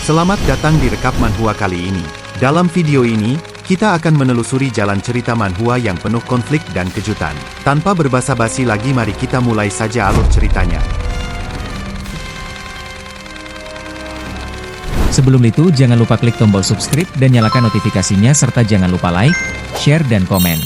Selamat datang di Rekap Manhua kali ini. Dalam video ini, kita akan menelusuri jalan cerita manhwa yang penuh konflik dan kejutan. Tanpa berbasa-basi lagi, mari kita mulai saja alur ceritanya. Sebelum itu, jangan lupa klik tombol subscribe dan nyalakan notifikasinya serta jangan lupa like, share dan komen.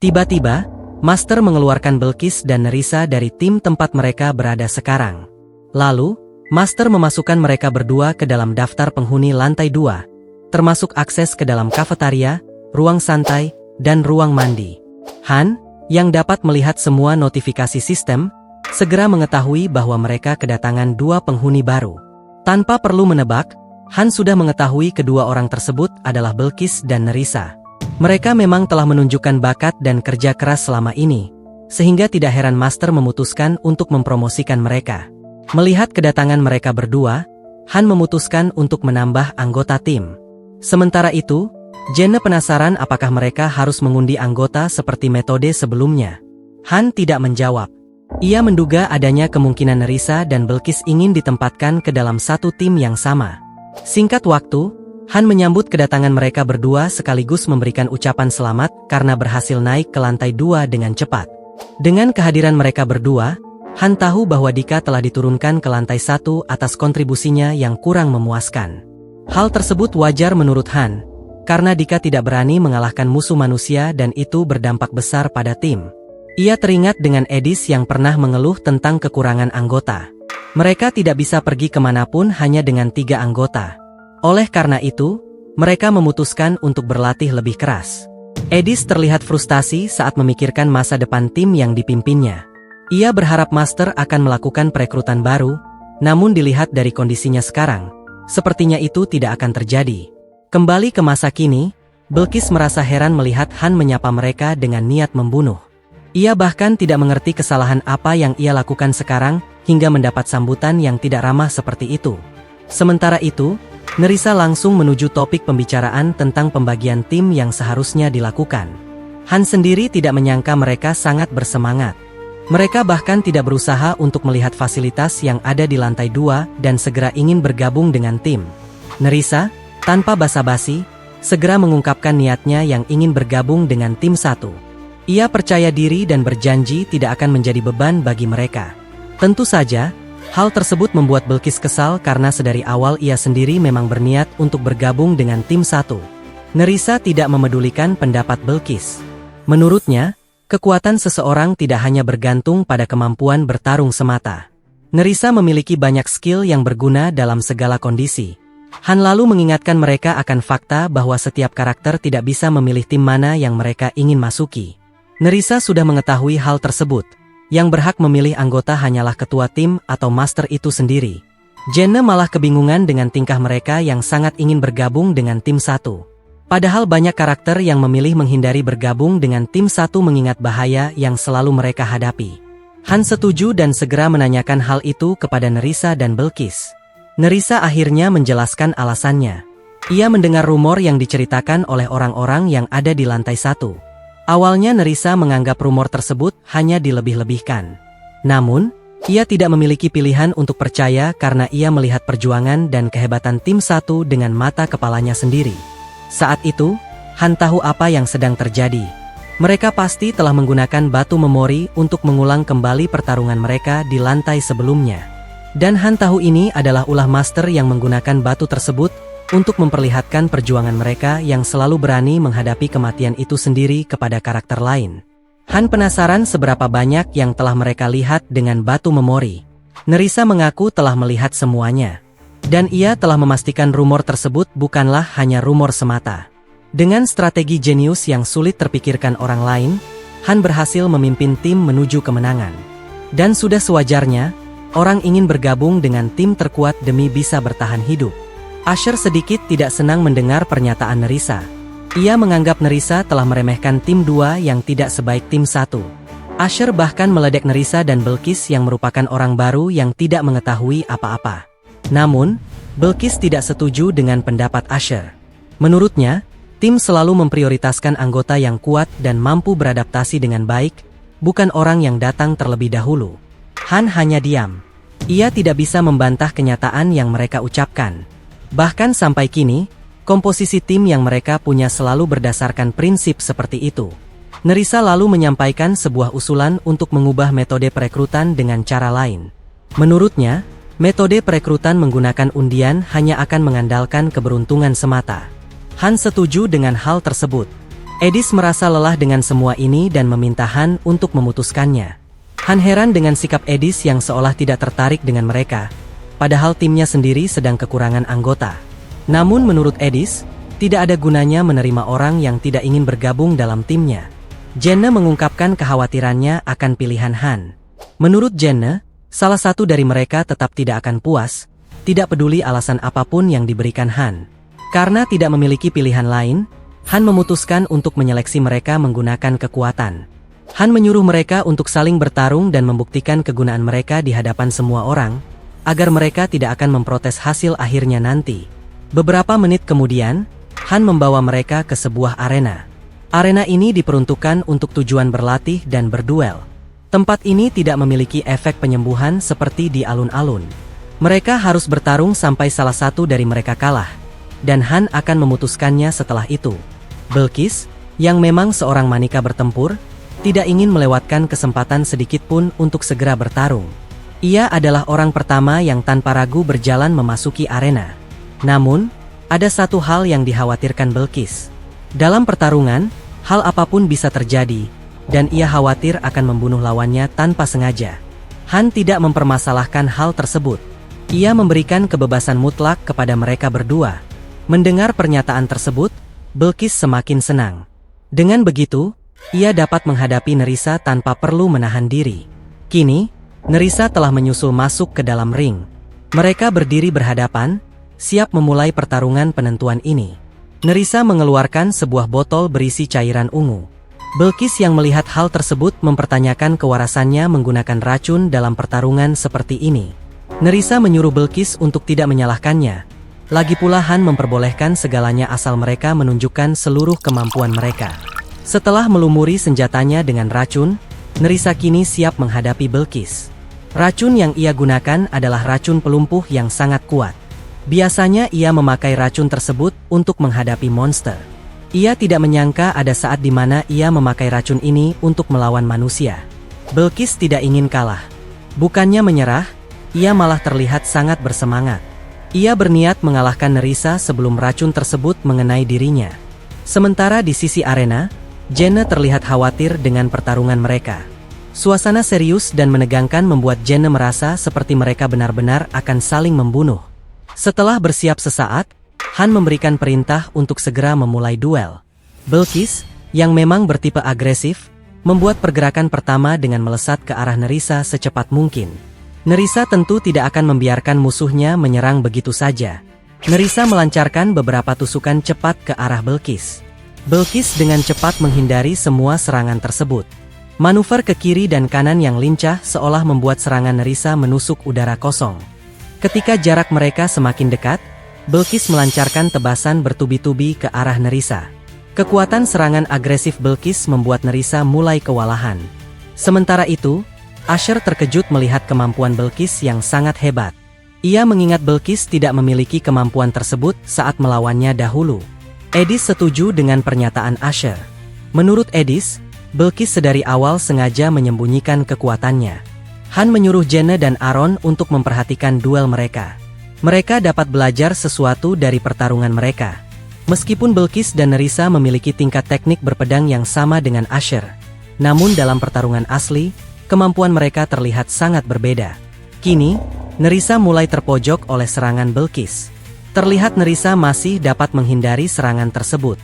Tiba-tiba, Master mengeluarkan Belkis dan Nerissa dari tim tempat mereka berada sekarang. Lalu, Master memasukkan mereka berdua ke dalam daftar penghuni lantai 2, termasuk akses ke dalam kafetaria, ruang santai, dan ruang mandi. Han, yang dapat melihat semua notifikasi sistem, segera mengetahui bahwa mereka kedatangan dua penghuni baru. Tanpa perlu menebak, Han sudah mengetahui kedua orang tersebut adalah Belkis dan Nerissa. Mereka memang telah menunjukkan bakat dan kerja keras selama ini, sehingga tidak heran Master memutuskan untuk mempromosikan mereka. Melihat kedatangan mereka berdua, Han memutuskan untuk menambah anggota tim. Sementara itu, Jenne penasaran apakah mereka harus mengundi anggota seperti metode sebelumnya. Han tidak menjawab. Ia menduga adanya kemungkinan Nerissa dan Belkis ingin ditempatkan ke dalam satu tim yang sama. Singkat waktu, Han menyambut kedatangan mereka berdua sekaligus memberikan ucapan selamat karena berhasil naik ke lantai 2 dengan cepat. Dengan kehadiran mereka berdua, Han tahu bahwa Dika telah diturunkan ke lantai 1 atas kontribusinya yang kurang memuaskan. Hal tersebut wajar menurut Han, karena Dika tidak berani mengalahkan musuh manusia dan itu berdampak besar pada tim. Ia teringat dengan Edis yang pernah mengeluh tentang kekurangan anggota. Mereka tidak bisa pergi kemanapun hanya dengan 3 anggota. Oleh karena itu, mereka memutuskan untuk berlatih lebih keras. Edis terlihat frustasi saat memikirkan masa depan tim yang dipimpinnya. Ia berharap Master akan melakukan perekrutan baru, namun dilihat dari kondisinya sekarang, sepertinya itu tidak akan terjadi. Kembali ke masa kini, Belkis merasa heran melihat Han menyapa mereka dengan niat membunuh. Ia bahkan tidak mengerti kesalahan apa yang ia lakukan sekarang hingga mendapat sambutan yang tidak ramah seperti itu. Sementara itu, Nerissa langsung menuju topik pembicaraan tentang pembagian tim yang seharusnya dilakukan. Han sendiri tidak menyangka mereka sangat bersemangat. Mereka bahkan tidak berusaha untuk melihat fasilitas yang ada di lantai 2 dan segera ingin bergabung dengan tim. Nerissa, tanpa basa-basi, segera mengungkapkan niatnya yang ingin bergabung dengan tim 1. Ia percaya diri dan berjanji tidak akan menjadi beban bagi mereka. Tentu saja, hal tersebut membuat Belkis kesal karena sedari awal ia sendiri memang berniat untuk bergabung dengan tim 1. Nerissa tidak memedulikan pendapat Belkis. Menurutnya, kekuatan seseorang tidak hanya bergantung pada kemampuan bertarung semata. Nerissa memiliki banyak skill yang berguna dalam segala kondisi. Han lalu mengingatkan mereka akan fakta bahwa setiap karakter tidak bisa memilih tim mana yang mereka ingin masuki. Nerissa sudah mengetahui hal tersebut. Yang berhak memilih anggota hanyalah ketua tim atau master itu sendiri. Jenne malah kebingungan dengan tingkah mereka yang sangat ingin bergabung dengan tim 1. Padahal banyak karakter yang memilih menghindari bergabung dengan tim 1 mengingat bahaya yang selalu mereka hadapi. Han setuju dan segera menanyakan hal itu kepada Nerissa dan Belkis. Nerissa akhirnya menjelaskan alasannya. Ia mendengar rumor yang diceritakan oleh orang-orang yang ada di lantai 1. Awalnya Nerissa menganggap rumor tersebut hanya dilebih-lebihkan. Namun, ia tidak memiliki pilihan untuk percaya karena ia melihat perjuangan dan kehebatan tim 1 dengan mata kepalanya sendiri. Saat itu, Han tahu apa yang sedang terjadi. Mereka pasti telah menggunakan batu memori untuk mengulang kembali pertarungan mereka di lantai sebelumnya. Dan Han tahu ini adalah ulah Master yang menggunakan batu tersebut untuk memperlihatkan perjuangan mereka yang selalu berani menghadapi kematian itu sendiri kepada karakter lain. Han penasaran seberapa banyak yang telah mereka lihat dengan batu memori. Nerissa mengaku telah melihat semuanya. Dan ia telah memastikan rumor tersebut bukanlah hanya rumor semata. Dengan strategi jenius yang sulit terpikirkan orang lain, Han berhasil memimpin tim menuju kemenangan. Dan sudah sewajarnya, orang ingin bergabung dengan tim terkuat demi bisa bertahan hidup. Asher sedikit tidak senang mendengar pernyataan Nerissa. Ia menganggap Nerissa telah meremehkan tim 2 yang tidak sebaik tim 1. Asher bahkan meledek Nerissa dan Belkis yang merupakan orang baru yang tidak mengetahui apa-apa. Namun, Belkis tidak setuju dengan pendapat Asher. Menurutnya, tim selalu memprioritaskan anggota yang kuat dan mampu beradaptasi dengan baik, bukan orang yang datang terlebih dahulu. Han hanya diam. Ia tidak bisa membantah kenyataan yang mereka ucapkan. Bahkan sampai kini, komposisi tim yang mereka punya selalu berdasarkan prinsip seperti itu. Nerissa lalu menyampaikan sebuah usulan untuk mengubah metode perekrutan dengan cara lain. Menurutnya, metode perekrutan menggunakan undian hanya akan mengandalkan keberuntungan semata. Han setuju dengan hal tersebut. Edis merasa lelah dengan semua ini dan meminta Han untuk memutuskannya. Han heran dengan sikap Edis yang seolah tidak tertarik dengan mereka, padahal timnya sendiri sedang kekurangan anggota. Namun menurut Edis, tidak ada gunanya menerima orang yang tidak ingin bergabung dalam timnya. Jenne mengungkapkan kekhawatirannya akan pilihan Han. Menurut Jenne, salah satu dari mereka tetap tidak akan puas, tidak peduli alasan apapun yang diberikan Han. Karena tidak memiliki pilihan lain, Han memutuskan untuk menyeleksi mereka menggunakan kekuatan. Han menyuruh mereka untuk saling bertarung dan membuktikan kegunaan mereka di hadapan semua orang, agar mereka tidak akan memprotes hasil akhirnya nanti. Beberapa menit kemudian, Han membawa mereka ke sebuah arena. Arena ini diperuntukkan untuk tujuan berlatih dan berduel. Tempat ini tidak memiliki efek penyembuhan seperti di alun-alun. Mereka harus bertarung sampai salah satu dari mereka kalah, dan Han akan memutuskannya setelah itu. Belkis, yang memang seorang manika bertempur, tidak ingin melewatkan kesempatan sedikit pun untuk segera bertarung. Ia adalah orang pertama yang tanpa ragu berjalan memasuki arena. Namun, ada satu hal yang dikhawatirkan Belkis. Dalam pertarungan, hal apapun bisa terjadi, dan ia khawatir akan membunuh lawannya tanpa sengaja. Han tidak mempermasalahkan hal tersebut. Ia memberikan kebebasan mutlak kepada mereka berdua. Mendengar pernyataan tersebut, Belkis semakin senang. Dengan begitu, ia dapat menghadapi Nerissa tanpa perlu menahan diri. Kini, Nerissa telah menyusul masuk ke dalam ring. Mereka berdiri berhadapan, siap memulai pertarungan penentuan ini. Nerissa mengeluarkan sebuah botol berisi cairan ungu. Belkis yang melihat hal tersebut mempertanyakan kewarasannya menggunakan racun dalam pertarungan seperti ini. Nerissa menyuruh Belkis untuk tidak menyalahkannya. Lagi pula Han memperbolehkan segalanya asal mereka menunjukkan seluruh kemampuan mereka. Setelah melumuri senjatanya dengan racun, Nerissa kini siap menghadapi Belkis. Racun yang ia gunakan adalah racun pelumpuh yang sangat kuat. Biasanya ia memakai racun tersebut untuk menghadapi monster. Ia tidak menyangka ada saat di mana ia memakai racun ini untuk melawan manusia. Belkis tidak ingin kalah. Bukannya menyerah, ia malah terlihat sangat bersemangat. Ia berniat mengalahkan Nerissa sebelum racun tersebut mengenai dirinya. Sementara di sisi arena, Jenne terlihat khawatir dengan pertarungan mereka. Suasana serius dan menegangkan membuat Jenne merasa seperti mereka benar-benar akan saling membunuh. Setelah bersiap sesaat, Han memberikan perintah untuk segera memulai duel. Belkis, yang memang bertipe agresif, membuat pergerakan pertama dengan melesat ke arah Nerissa secepat mungkin. Nerissa tentu tidak akan membiarkan musuhnya menyerang begitu saja. Nerissa melancarkan beberapa tusukan cepat ke arah Belkis. Belkis dengan cepat menghindari semua serangan tersebut. Manuver ke kiri dan kanan yang lincah seolah membuat serangan Nerissa menusuk udara kosong. Ketika jarak mereka semakin dekat, Belkis melancarkan tebasan bertubi-tubi ke arah Nerissa. Kekuatan serangan agresif Belkis membuat Nerissa mulai kewalahan. Sementara itu, Asher terkejut melihat kemampuan Belkis yang sangat hebat. Ia mengingat Belkis tidak memiliki kemampuan tersebut saat melawannya dahulu. Edis setuju dengan pernyataan Asher. Menurut Edis, Belkis sedari awal sengaja menyembunyikan kekuatannya. Han menyuruh Jenne dan Aaron untuk memperhatikan duel mereka. Mereka dapat belajar sesuatu dari pertarungan mereka. Meskipun Belkis dan Nerissa memiliki tingkat teknik berpedang yang sama dengan Asher, namun dalam pertarungan asli, kemampuan mereka terlihat sangat berbeda. Kini, Nerissa mulai terpojok oleh serangan Belkis. Terlihat Nerissa masih dapat menghindari serangan tersebut.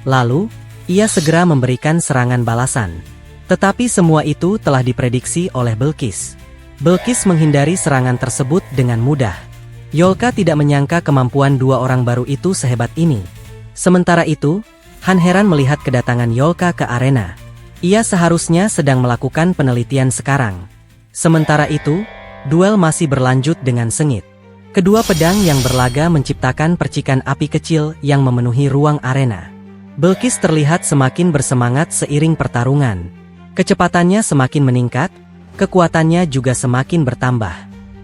Lalu, ia segera memberikan serangan balasan. Tetapi semua itu telah diprediksi oleh Belkis. Belkis menghindari serangan tersebut dengan mudah. Yolka tidak menyangka kemampuan dua orang baru itu sehebat ini. Sementara itu, Han heran melihat kedatangan Yolka ke arena. Ia seharusnya sedang melakukan penelitian sekarang. Sementara itu, duel masih berlanjut dengan sengit. Kedua pedang yang berlaga menciptakan percikan api kecil yang memenuhi ruang arena. Belkis terlihat semakin bersemangat seiring pertarungan. Kecepatannya semakin meningkat, kekuatannya juga semakin bertambah.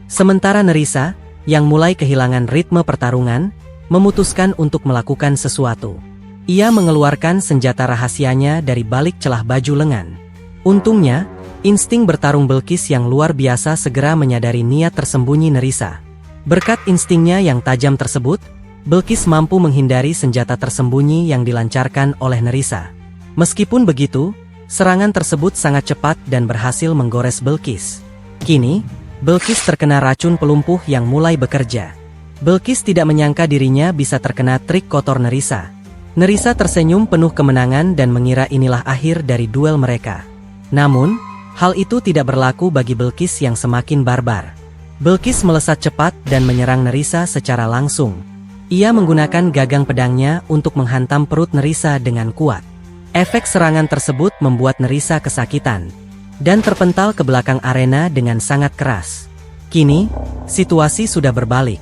Sementara Nerissa, yang mulai kehilangan ritme pertarungan, memutuskan untuk melakukan sesuatu. Ia mengeluarkan senjata rahasianya dari balik celah baju lengan. Untungnya, insting bertarung Belkis yang luar biasa segera menyadari niat tersembunyi Nerissa. Berkat instingnya yang tajam tersebut, Belkis mampu menghindari senjata tersembunyi yang dilancarkan oleh Nerissa. Meskipun begitu, serangan tersebut sangat cepat dan berhasil menggores Belkis. Kini, Belkis terkena racun pelumpuh yang mulai bekerja. Belkis tidak menyangka dirinya bisa terkena trik kotor Nerissa. Nerissa tersenyum penuh kemenangan dan mengira inilah akhir dari duel mereka. Namun, hal itu tidak berlaku bagi Belkis yang semakin barbar. Belkis melesat cepat dan menyerang Nerissa secara langsung. Ia menggunakan gagang pedangnya untuk menghantam perut Nerissa dengan kuat. Efek serangan tersebut membuat Nerissa kesakitan dan terpental ke belakang arena dengan sangat keras. Kini, situasi sudah berbalik.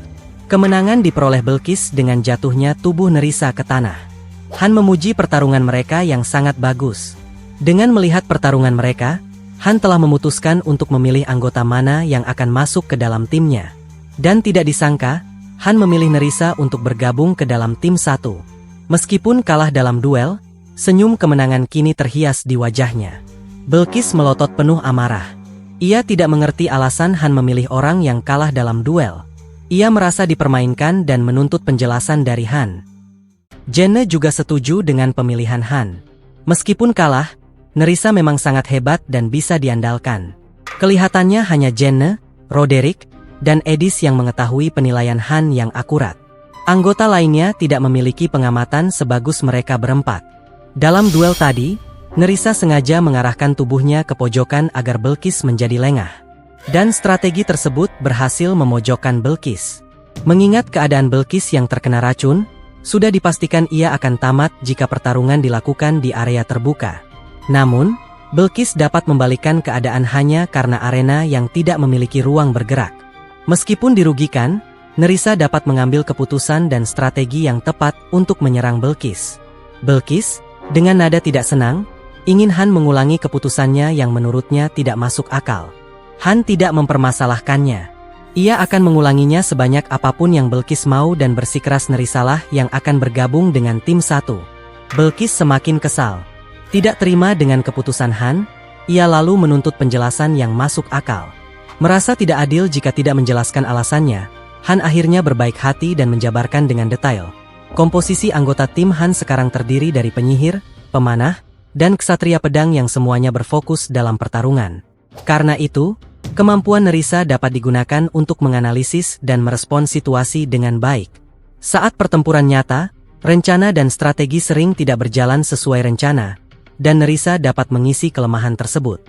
Kemenangan diperoleh Belkis dengan jatuhnya tubuh Nerissa ke tanah. Han memuji pertarungan mereka yang sangat bagus. Dengan melihat pertarungan mereka, Han telah memutuskan untuk memilih anggota mana yang akan masuk ke dalam timnya. Dan tidak disangka, Han memilih Nerissa untuk bergabung ke dalam tim 1. Meskipun kalah dalam duel, senyum kemenangan kini terhias di wajahnya. Belkis melotot penuh amarah. Ia tidak mengerti alasan Han memilih orang yang kalah dalam duel. Ia merasa dipermainkan dan menuntut penjelasan dari Han. Jenne juga setuju dengan pemilihan Han. Meskipun kalah, Nerissa memang sangat hebat dan bisa diandalkan. Kelihatannya hanya Jenne, Roderick, dan Edis yang mengetahui penilaian Han yang akurat. Anggota lainnya tidak memiliki pengamatan sebagus mereka berempat. Dalam duel tadi, Nerissa sengaja mengarahkan tubuhnya ke pojokan agar Belkis menjadi lengah. Dan strategi tersebut berhasil memojokkan Belkis. Mengingat keadaan Belkis yang terkena racun, sudah dipastikan ia akan tamat jika pertarungan dilakukan di area terbuka. Namun, Belkis dapat membalikkan keadaan hanya karena arena yang tidak memiliki ruang bergerak. Meskipun dirugikan, Nerissa dapat mengambil keputusan dan strategi yang tepat untuk menyerang Belkis. Belkis, dengan nada tidak senang, ingin Han mengulangi keputusannya yang menurutnya tidak masuk akal. Han tidak mempermasalahkannya. Ia akan mengulanginya sebanyak apapun yang Belkis mau dan bersikeras Nerissalah yang akan bergabung dengan tim 1. Belkis semakin kesal. Tidak terima dengan keputusan Han, ia lalu menuntut penjelasan yang masuk akal. Merasa tidak adil jika tidak menjelaskan alasannya, Han akhirnya berbaik hati dan menjabarkan dengan detail. Komposisi anggota tim Han sekarang terdiri dari penyihir, pemanah, dan ksatria pedang yang semuanya berfokus dalam pertarungan. Karena itu, kemampuan Nerissa dapat digunakan untuk menganalisis dan merespons situasi dengan baik. Saat pertempuran nyata, rencana dan strategi sering tidak berjalan sesuai rencana, dan Nerissa dapat mengisi kelemahan tersebut.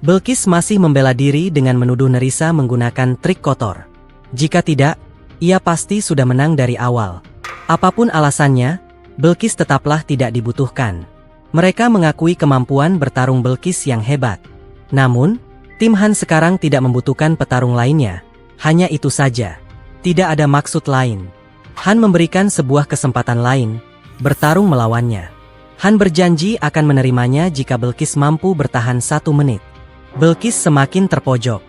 Belkis masih membela diri dengan menuduh Nerissa menggunakan trik kotor. Jika tidak, ia pasti sudah menang dari awal. Apapun alasannya, Belkis tetaplah tidak dibutuhkan. Mereka mengakui kemampuan bertarung Belkis yang hebat. Namun, tim Han sekarang tidak membutuhkan petarung lainnya. Hanya itu saja. Tidak ada maksud lain. Han memberikan sebuah kesempatan lain, bertarung melawannya. Han berjanji akan menerimanya jika Belkis mampu bertahan 1 menit. Belkis semakin terpojok.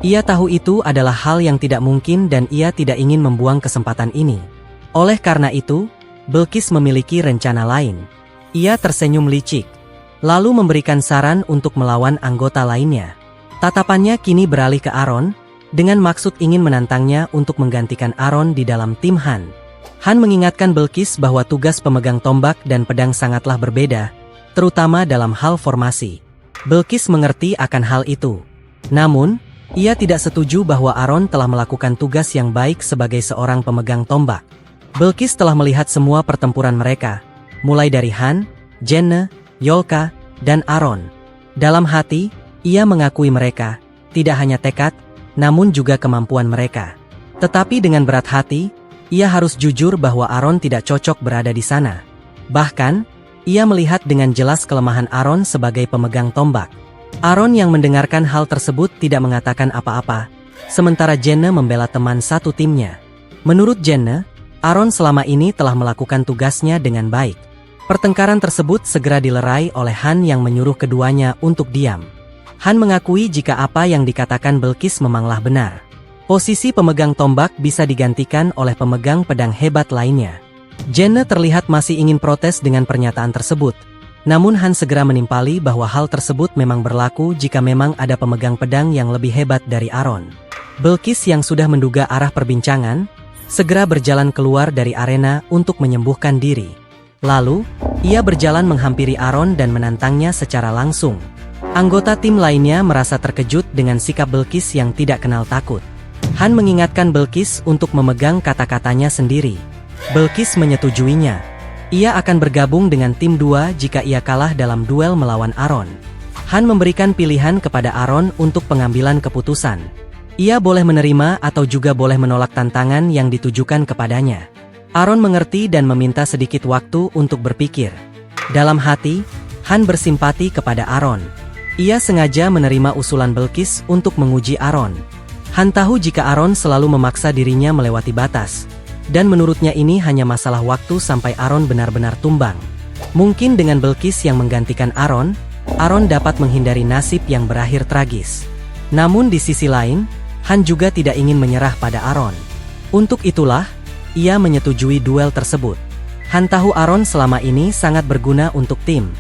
Ia tahu itu adalah hal yang tidak mungkin dan ia tidak ingin membuang kesempatan ini. Oleh karena itu, Belkis memiliki rencana lain. Ia tersenyum licik, lalu memberikan saran untuk melawan anggota lainnya. Tatapannya kini beralih ke Aaron, dengan maksud ingin menantangnya untuk menggantikan Aaron di dalam tim Han. Han mengingatkan Belkis bahwa tugas pemegang tombak dan pedang sangatlah berbeda, terutama dalam hal formasi. Belkis mengerti akan hal itu. Namun, ia tidak setuju bahwa Aaron telah melakukan tugas yang baik sebagai seorang pemegang tombak. Belkis telah melihat semua pertempuran mereka, mulai dari Han, Jenne, Yolka, dan Aaron. Dalam hati, ia mengakui mereka, tidak hanya tekad, namun juga kemampuan mereka. Tetapi dengan berat hati, ia harus jujur bahwa Aaron tidak cocok berada di sana. Bahkan, ia melihat dengan jelas kelemahan Aaron sebagai pemegang tombak. Aaron yang mendengarkan hal tersebut tidak mengatakan apa-apa, sementara Jenne membela teman satu timnya. Menurut Jenne, Aaron selama ini telah melakukan tugasnya dengan baik. Pertengkaran tersebut segera dilerai oleh Han yang menyuruh keduanya untuk diam. Han mengakui jika apa yang dikatakan Belkis memanglah benar. Posisi pemegang tombak bisa digantikan oleh pemegang pedang hebat lainnya. Jenne terlihat masih ingin protes dengan pernyataan tersebut. Namun Han segera menimpali bahwa hal tersebut memang berlaku jika memang ada pemegang pedang yang lebih hebat dari Aron. Belkis yang sudah menduga arah perbincangan, segera berjalan keluar dari arena untuk menyembuhkan diri. Lalu, ia berjalan menghampiri Aron dan menantangnya secara langsung. Anggota tim lainnya merasa terkejut dengan sikap Belkis yang tidak kenal takut. Han mengingatkan Belkis untuk memegang kata-katanya sendiri. Belkis menyetujuinya. Ia akan bergabung dengan tim 2 jika ia kalah dalam duel melawan Aron. Han memberikan pilihan kepada Aron untuk pengambilan keputusan. Ia boleh menerima atau juga boleh menolak tantangan yang ditujukan kepadanya. Aron mengerti dan meminta sedikit waktu untuk berpikir. Dalam hati, Han bersimpati kepada Aron. Ia sengaja menerima usulan Belkis untuk menguji Aron. Han tahu jika Aron selalu memaksa dirinya melewati batas. Dan menurutnya ini hanya masalah waktu sampai Aron benar-benar tumbang. Mungkin dengan Belkis yang menggantikan Aron dapat menghindari nasib yang berakhir tragis. Namun di sisi lain, Han juga tidak ingin menyerah pada Aron. Untuk itulah, ia menyetujui duel tersebut. Han tahu Aron selama ini sangat berguna untuk tim.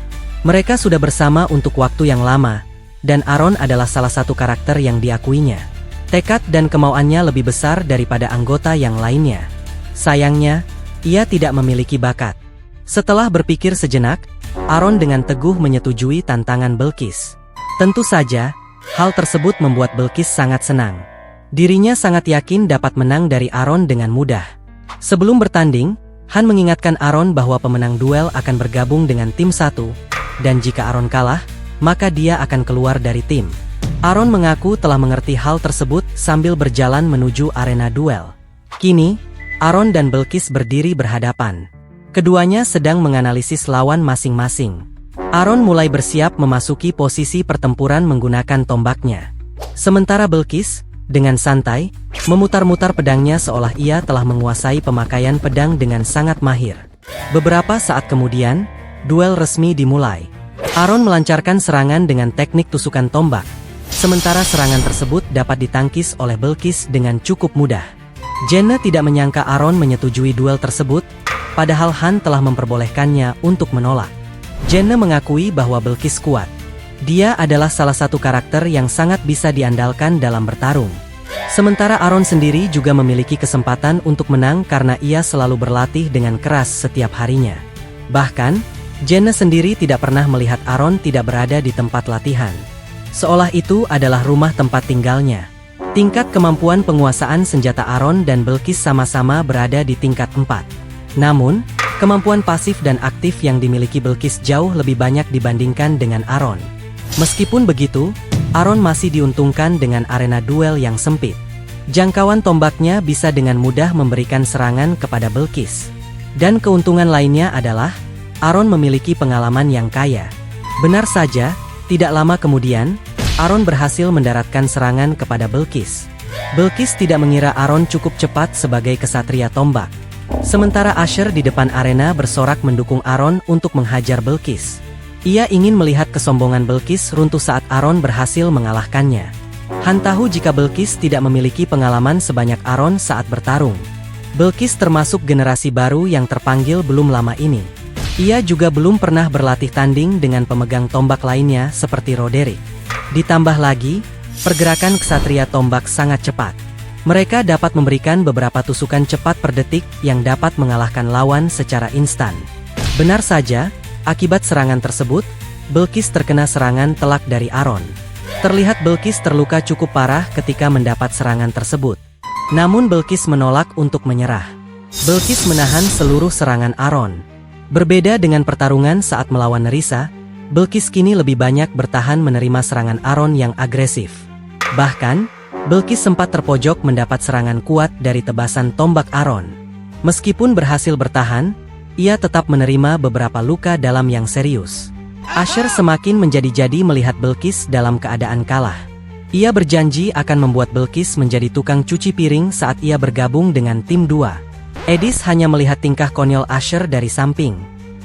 Mereka sudah bersama untuk waktu yang lama, dan Aron adalah salah satu karakter yang diakuinya. Tekad dan kemauannya lebih besar daripada anggota yang lainnya. Sayangnya, ia tidak memiliki bakat. Setelah berpikir sejenak, Aron dengan teguh menyetujui tantangan Belkis. Tentu saja, hal tersebut membuat Belkis sangat senang. Dirinya sangat yakin dapat menang dari Aron dengan mudah. Sebelum bertanding, Han mengingatkan Aron bahwa pemenang duel akan bergabung dengan tim 1, dan jika Aron kalah, maka dia akan keluar dari tim. Aron mengaku telah mengerti hal tersebut sambil berjalan menuju arena duel. Kini, Aron dan Belkis berdiri berhadapan. Keduanya sedang menganalisis lawan masing-masing. Aron mulai bersiap memasuki posisi pertempuran menggunakan tombaknya. Sementara Belkis, dengan santai, memutar-mutar pedangnya seolah ia telah menguasai pemakaian pedang dengan sangat mahir. Beberapa saat kemudian, duel resmi dimulai. Aron melancarkan serangan dengan teknik tusukan tombak. Sementara serangan tersebut dapat ditangkis oleh Belkis dengan cukup mudah. Jenne tidak menyangka Aron menyetujui duel tersebut, padahal Han telah memperbolehkannya untuk menolak. Jenne mengakui bahwa Belkis kuat. Dia adalah salah satu karakter yang sangat bisa diandalkan dalam bertarung. Sementara Aron sendiri juga memiliki kesempatan untuk menang karena ia selalu berlatih dengan keras setiap harinya. Bahkan, Jenne sendiri tidak pernah melihat Aron tidak berada di tempat latihan. Seolah itu adalah rumah tempat tinggalnya. Tingkat kemampuan penguasaan senjata Aron dan Belkis sama-sama berada di tingkat 4. Namun, kemampuan pasif dan aktif yang dimiliki Belkis jauh lebih banyak dibandingkan dengan Aron. Meskipun begitu, Aron masih diuntungkan dengan arena duel yang sempit. Jangkauan tombaknya bisa dengan mudah memberikan serangan kepada Belkis. Dan keuntungan lainnya adalah, Aron memiliki pengalaman yang kaya. Benar saja, tidak lama kemudian, Aron berhasil mendaratkan serangan kepada Belkis. Belkis tidak mengira Aron cukup cepat sebagai kesatria tombak. Sementara Asher di depan arena bersorak mendukung Aron untuk menghajar Belkis. Ia ingin melihat kesombongan Belkis runtuh saat Aron berhasil mengalahkannya. Han tahu jika Belkis tidak memiliki pengalaman sebanyak Aron saat bertarung. Belkis termasuk generasi baru yang terpanggil belum lama ini. Ia juga belum pernah berlatih tanding dengan pemegang tombak lainnya seperti Roderick. Ditambah lagi, pergerakan ksatria tombak sangat cepat. Mereka dapat memberikan beberapa tusukan cepat per detik yang dapat mengalahkan lawan secara instan. Benar saja, akibat serangan tersebut, Belkis terkena serangan telak dari Aron. Terlihat Belkis terluka cukup parah ketika mendapat serangan tersebut. Namun Belkis menolak untuk menyerah. Belkis menahan seluruh serangan Aron. Berbeda dengan pertarungan saat melawan Nerissa, Belkis kini lebih banyak bertahan menerima serangan Aron yang agresif. Bahkan, Belkis sempat terpojok mendapat serangan kuat dari tebasan tombak Aron. Meskipun berhasil bertahan, ia tetap menerima beberapa luka dalam yang serius. Asher semakin menjadi-jadi melihat Belkis dalam keadaan kalah. Ia berjanji akan membuat Belkis menjadi tukang cuci piring saat ia bergabung dengan tim 2. Edis hanya melihat tingkah konyol Asher dari samping.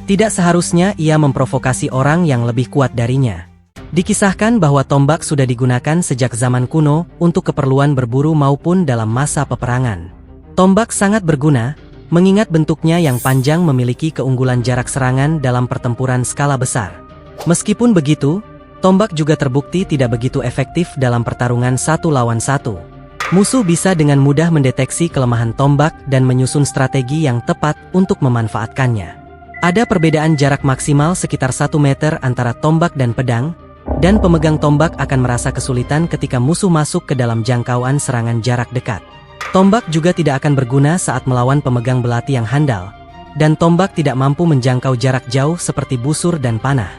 Tidak seharusnya ia memprovokasi orang yang lebih kuat darinya. Dikisahkan bahwa tombak sudah digunakan sejak zaman kuno untuk keperluan berburu maupun dalam masa peperangan. Tombak sangat berguna, mengingat bentuknya yang panjang memiliki keunggulan jarak serangan dalam pertempuran skala besar. Meskipun begitu, tombak juga terbukti tidak begitu efektif dalam pertarungan satu lawan satu. Musuh bisa dengan mudah mendeteksi kelemahan tombak dan menyusun strategi yang tepat untuk memanfaatkannya. Ada perbedaan jarak maksimal sekitar 1 meter antara tombak dan pedang, dan pemegang tombak akan merasa kesulitan ketika musuh masuk ke dalam jangkauan serangan jarak dekat. Tombak juga tidak akan berguna saat melawan pemegang belati yang handal, dan tombak tidak mampu menjangkau jarak jauh seperti busur dan panah.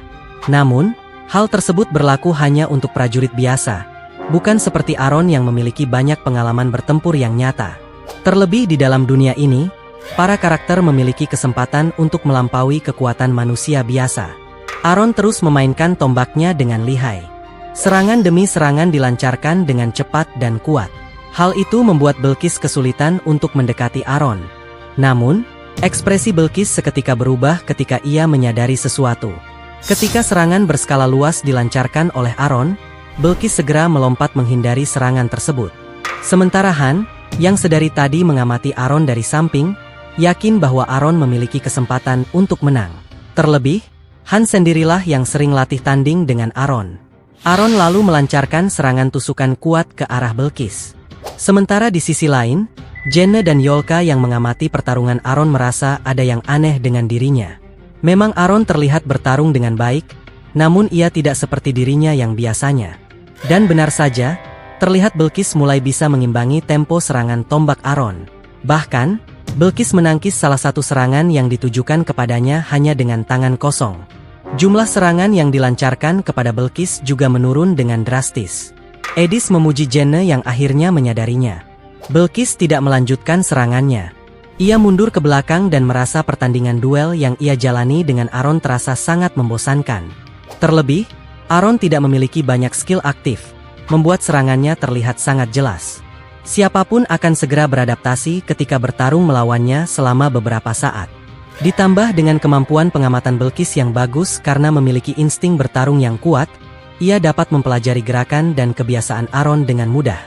Namun, hal tersebut berlaku hanya untuk prajurit biasa, bukan seperti Aaron yang memiliki banyak pengalaman bertempur yang nyata. Terlebih di dalam dunia ini, para karakter memiliki kesempatan untuk melampaui kekuatan manusia biasa. Aaron terus memainkan tombaknya dengan lihai. Serangan demi serangan dilancarkan dengan cepat dan kuat. Hal itu membuat Belqis kesulitan untuk mendekati Aaron. Namun, ekspresi Belqis seketika berubah ketika ia menyadari sesuatu. Ketika serangan berskala luas dilancarkan oleh Aaron, Belqis segera melompat menghindari serangan tersebut. Sementara Han, yang sedari tadi mengamati Aaron dari samping, yakin bahwa Aaron memiliki kesempatan untuk menang. Terlebih, Han sendirilah yang sering latih tanding dengan Aaron. Aaron lalu melancarkan serangan tusukan kuat ke arah Belqis. Sementara di sisi lain, Jenne dan Yolka yang mengamati pertarungan Aaron merasa ada yang aneh dengan dirinya. Memang Aaron terlihat bertarung dengan baik, namun ia tidak seperti dirinya yang biasanya. Dan benar saja, terlihat Belqis mulai bisa mengimbangi tempo serangan tombak Aaron. Bahkan, Belqis menangkis salah satu serangan yang ditujukan kepadanya hanya dengan tangan kosong. Jumlah serangan yang dilancarkan kepada Belqis juga menurun dengan drastis. Edis memuji Jenne yang akhirnya menyadarinya. Belqis tidak melanjutkan serangannya. Ia mundur ke belakang dan merasa pertandingan duel yang ia jalani dengan Aaron terasa sangat membosankan. Terlebih, Aaron tidak memiliki banyak skill aktif, membuat serangannya terlihat sangat jelas. Siapapun akan segera beradaptasi ketika bertarung melawannya selama beberapa saat. Ditambah dengan kemampuan pengamatan Belqis yang bagus karena memiliki insting bertarung yang kuat, ia dapat mempelajari gerakan dan kebiasaan Aaron dengan mudah.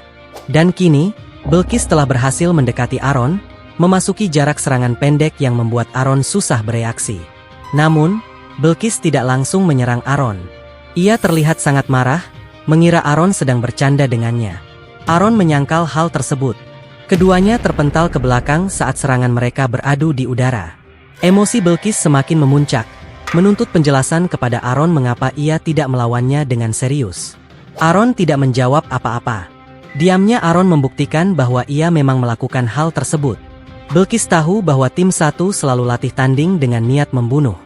Dan kini, Belqis telah berhasil mendekati Aaron, memasuki jarak serangan pendek yang membuat Aaron susah bereaksi. Namun, Belqis tidak langsung menyerang Aaron. Ia terlihat sangat marah, mengira Aaron sedang bercanda dengannya. Aaron menyangkal hal tersebut. Keduanya terpental ke belakang saat serangan mereka beradu di udara. Emosi Belqis semakin memuncak, menuntut penjelasan kepada Aaron mengapa ia tidak melawannya dengan serius. Aaron tidak menjawab apa-apa. Diamnya Aaron membuktikan bahwa ia memang melakukan hal tersebut. Belqis tahu bahwa tim satu selalu latih tanding dengan niat membunuh.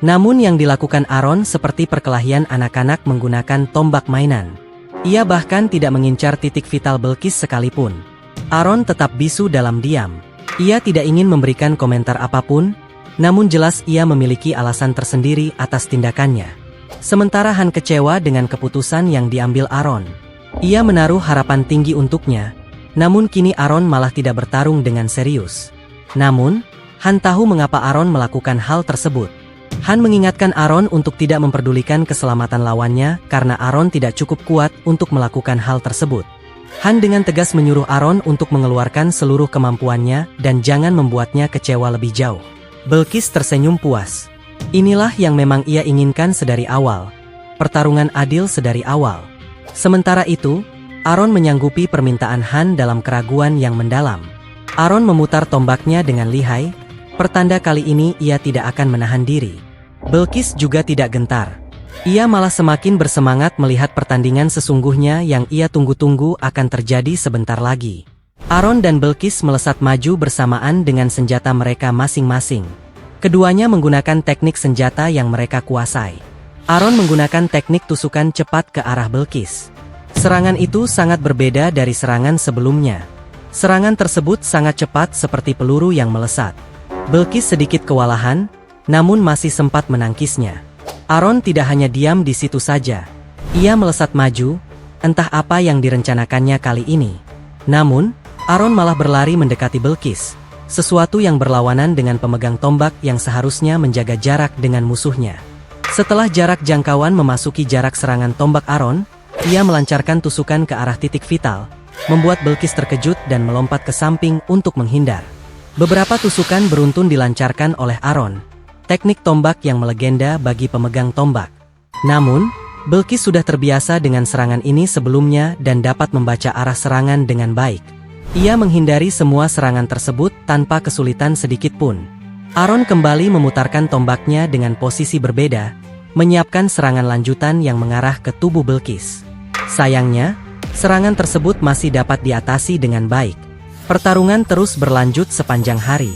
Namun yang dilakukan Aaron seperti perkelahian anak-anak menggunakan tombak mainan. Ia bahkan tidak mengincar titik vital Belqis sekalipun. Aaron tetap bisu dalam diam. Ia tidak ingin memberikan komentar apapun, namun jelas ia memiliki alasan tersendiri atas tindakannya. Sementara Han kecewa dengan keputusan yang diambil Aaron. Ia menaruh harapan tinggi untuknya, namun kini Aaron malah tidak bertarung dengan serius. Namun, Han tahu mengapa Aaron melakukan hal tersebut. Han mengingatkan Aaron untuk tidak memperdulikan keselamatan lawannya karena Aaron tidak cukup kuat untuk melakukan hal tersebut. Han dengan tegas menyuruh Aaron untuk mengeluarkan seluruh kemampuannya dan jangan membuatnya kecewa lebih jauh. Belqis tersenyum puas. Inilah yang memang ia inginkan sedari awal. Pertarungan adil sedari awal. Sementara itu, Aaron menyanggupi permintaan Han dalam keraguan yang mendalam. Aaron memutar tombaknya dengan lihai, pertanda kali ini ia tidak akan menahan diri. Belqis juga tidak gentar. Ia malah semakin bersemangat melihat pertandingan sesungguhnya yang ia tunggu-tunggu akan terjadi sebentar lagi. Aaron dan Belqis melesat maju bersamaan dengan senjata mereka masing-masing. Keduanya menggunakan teknik senjata yang mereka kuasai. Aaron menggunakan teknik tusukan cepat ke arah Belqis. Serangan itu sangat berbeda dari serangan sebelumnya. Serangan tersebut sangat cepat seperti peluru yang melesat. Belqis sedikit kewalahan, namun masih sempat menangkisnya. Aaron tidak hanya diam di situ saja. Ia melesat maju, entah apa yang direncanakannya kali ini. Namun, Aaron malah berlari mendekati Belqis, sesuatu yang berlawanan dengan pemegang tombak yang seharusnya menjaga jarak dengan musuhnya. Setelah jarak jangkauan memasuki jarak serangan tombak Aron, ia melancarkan tusukan ke arah titik vital, membuat Belkis terkejut dan melompat ke samping untuk menghindar. Beberapa tusukan beruntun dilancarkan oleh Aron, teknik tombak yang melegenda bagi pemegang tombak. Namun, Belkis sudah terbiasa dengan serangan ini sebelumnya dan dapat membaca arah serangan dengan baik. Ia menghindari semua serangan tersebut tanpa kesulitan sedikit pun. Aron kembali memutarkan tombaknya dengan posisi berbeda, menyiapkan serangan lanjutan yang mengarah ke tubuh Belkis. Sayangnya, serangan tersebut masih dapat diatasi dengan baik. Pertarungan terus berlanjut sepanjang hari.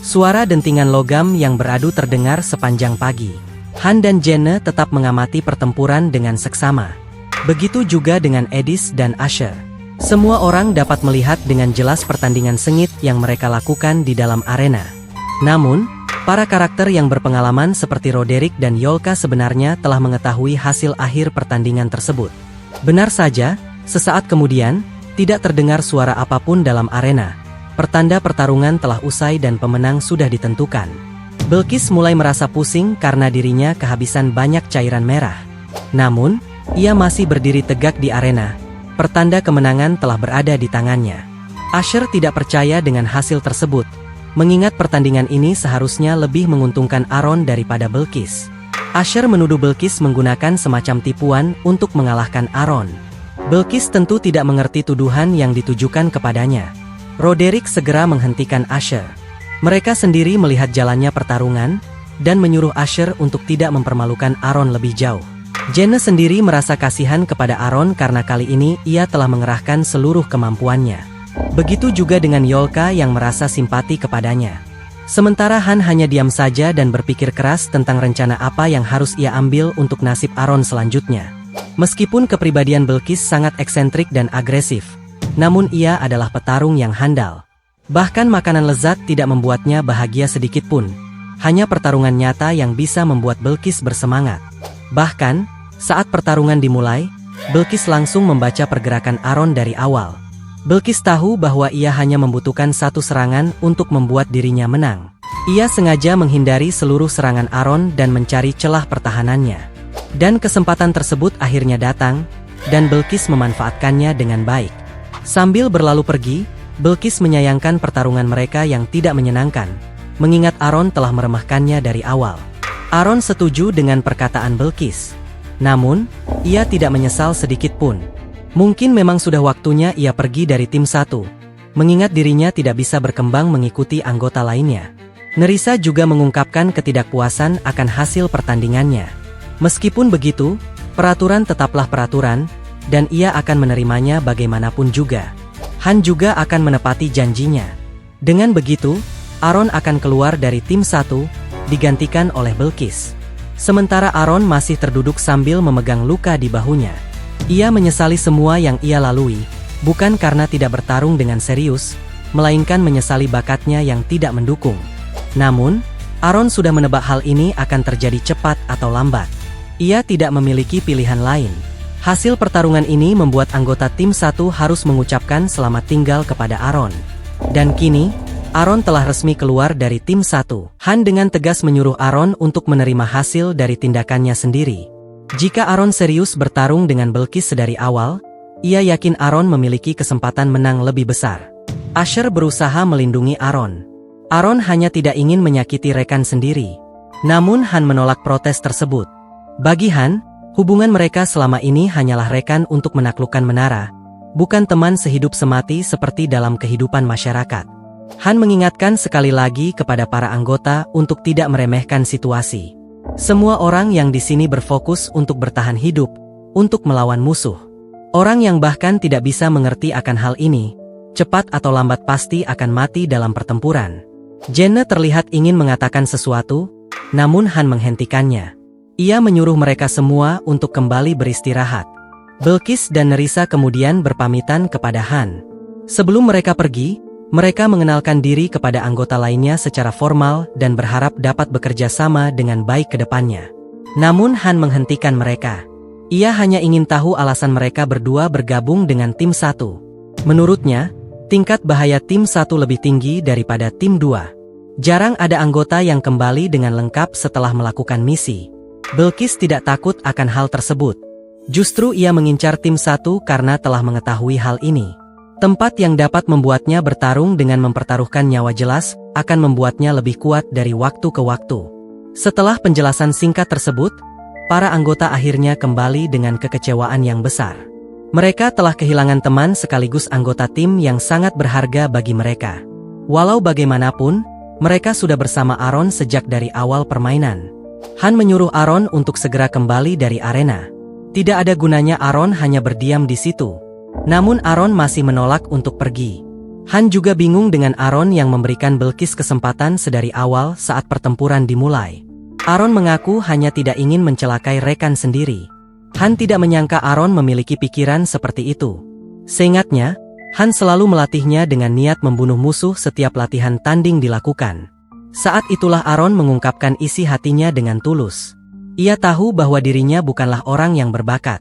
Suara dentingan logam yang beradu terdengar sepanjang pagi. Han dan Jenne tetap mengamati pertempuran dengan seksama. Begitu juga dengan Edis dan Asher. Semua orang dapat melihat dengan jelas pertandingan sengit yang mereka lakukan di dalam arena. Namun, para karakter yang berpengalaman seperti Roderick dan Yolka sebenarnya telah mengetahui hasil akhir pertandingan tersebut. Benar saja, sesaat kemudian, tidak terdengar suara apapun dalam arena. Pertanda pertarungan telah usai dan pemenang sudah ditentukan. Belkis mulai merasa pusing karena dirinya kehabisan banyak cairan merah. Namun, ia masih berdiri tegak di arena. Pertanda kemenangan telah berada di tangannya. Asher tidak percaya dengan hasil tersebut, mengingat pertandingan ini seharusnya lebih menguntungkan Aron daripada Belkis. Asher menuduh Belkis menggunakan semacam tipuan untuk mengalahkan Aron. Belkis tentu tidak mengerti tuduhan yang ditujukan kepadanya. Roderick segera menghentikan Asher. Mereka sendiri melihat jalannya pertarungan, dan menyuruh Asher untuk tidak mempermalukan Aron lebih jauh. Jenne sendiri merasa kasihan kepada Aron karena kali ini ia telah mengerahkan seluruh kemampuannya. Begitu juga dengan Yolka yang merasa simpati kepadanya. Sementara Han hanya diam saja dan berpikir keras tentang rencana apa yang harus ia ambil untuk nasib Aron selanjutnya. Meskipun kepribadian Belkis sangat eksentrik dan agresif, namun ia adalah petarung yang handal. Bahkan makanan lezat tidak membuatnya bahagia sedikit pun. Hanya pertarungan nyata yang bisa membuat Belkis bersemangat. Bahkan, saat pertarungan dimulai, Belkis langsung membaca pergerakan Aron dari awal. Belkis tahu bahwa ia hanya membutuhkan satu serangan untuk membuat dirinya menang. Ia sengaja menghindari seluruh serangan Aron dan mencari celah pertahanannya. Dan kesempatan tersebut akhirnya datang, dan Belkis memanfaatkannya dengan baik. Sambil berlalu pergi, Belkis menyayangkan pertarungan mereka yang tidak menyenangkan, mengingat Aron telah meremehkannya dari awal. Aron setuju dengan perkataan Belkis. Namun, ia tidak menyesal sedikit pun. Mungkin memang sudah waktunya ia pergi dari tim 1, mengingat dirinya tidak bisa berkembang mengikuti anggota lainnya. Nerissa juga mengungkapkan ketidakpuasan akan hasil pertandingannya. Meskipun begitu, peraturan tetaplah peraturan, dan ia akan menerimanya bagaimanapun juga. Han juga akan menepati janjinya. Dengan begitu, Aron akan keluar dari tim 1, digantikan oleh Belkis. Sementara Aron masih terduduk sambil memegang luka di bahunya. Ia menyesali semua yang ia lalui, bukan karena tidak bertarung dengan serius, melainkan menyesali bakatnya yang tidak mendukung. Namun, Aron sudah menebak hal ini akan terjadi cepat atau lambat. Ia tidak memiliki pilihan lain. Hasil pertarungan ini membuat anggota tim 1 harus mengucapkan selamat tinggal kepada Aron. Dan kini, Aron telah resmi keluar dari tim 1. Han dengan tegas menyuruh Aron untuk menerima hasil dari tindakannya sendiri. Jika Aron serius bertarung dengan Belkis sedari awal, ia yakin Aron memiliki kesempatan menang lebih besar. Asher berusaha melindungi Aron. Aron hanya tidak ingin menyakiti rekan sendiri. Namun Han menolak protes tersebut. Bagi Han, hubungan mereka selama ini hanyalah rekan untuk menaklukkan menara, bukan teman sehidup semati seperti dalam kehidupan masyarakat. Han mengingatkan sekali lagi kepada para anggota untuk tidak meremehkan situasi. Semua orang yang di sini berfokus untuk bertahan hidup, untuk melawan musuh. Orang yang bahkan tidak bisa mengerti akan hal ini, cepat atau lambat pasti akan mati dalam pertempuran. Jenne terlihat ingin mengatakan sesuatu, namun Han menghentikannya. Ia menyuruh mereka semua untuk kembali beristirahat. Belkis dan Nerissa kemudian berpamitan kepada Han. Sebelum mereka pergi, mereka mengenalkan diri kepada anggota lainnya secara formal dan berharap dapat bekerja sama dengan baik ke depannya. Namun Han menghentikan mereka. Ia hanya ingin tahu alasan mereka berdua bergabung dengan tim 1. Menurutnya, tingkat bahaya tim 1 lebih tinggi daripada tim 2. Jarang ada anggota yang kembali dengan lengkap setelah melakukan misi. Belkis tidak takut akan hal tersebut. Justru ia mengincar tim 1 karena telah mengetahui hal ini. Tempat yang dapat membuatnya bertarung dengan mempertaruhkan nyawa jelas akan membuatnya lebih kuat dari waktu ke waktu. Setelah penjelasan singkat tersebut, para anggota akhirnya kembali dengan kekecewaan yang besar. Mereka telah kehilangan teman sekaligus anggota tim yang sangat berharga bagi mereka. Walau bagaimanapun, mereka sudah bersama Aaron sejak dari awal permainan. Han menyuruh Aaron untuk segera kembali dari arena. Tidak ada gunanya Aaron hanya berdiam di situ. Namun Aaron masih menolak untuk pergi. Han juga bingung dengan Aaron yang memberikan Belkis kesempatan sedari awal saat pertempuran dimulai. Aaron mengaku hanya tidak ingin mencelakai rekan sendiri. Han tidak menyangka Aaron memiliki pikiran seperti itu. Seingatnya, Han selalu melatihnya dengan niat membunuh musuh setiap latihan tanding dilakukan. Saat itulah Aaron mengungkapkan isi hatinya dengan tulus. Ia tahu bahwa dirinya bukanlah orang yang berbakat.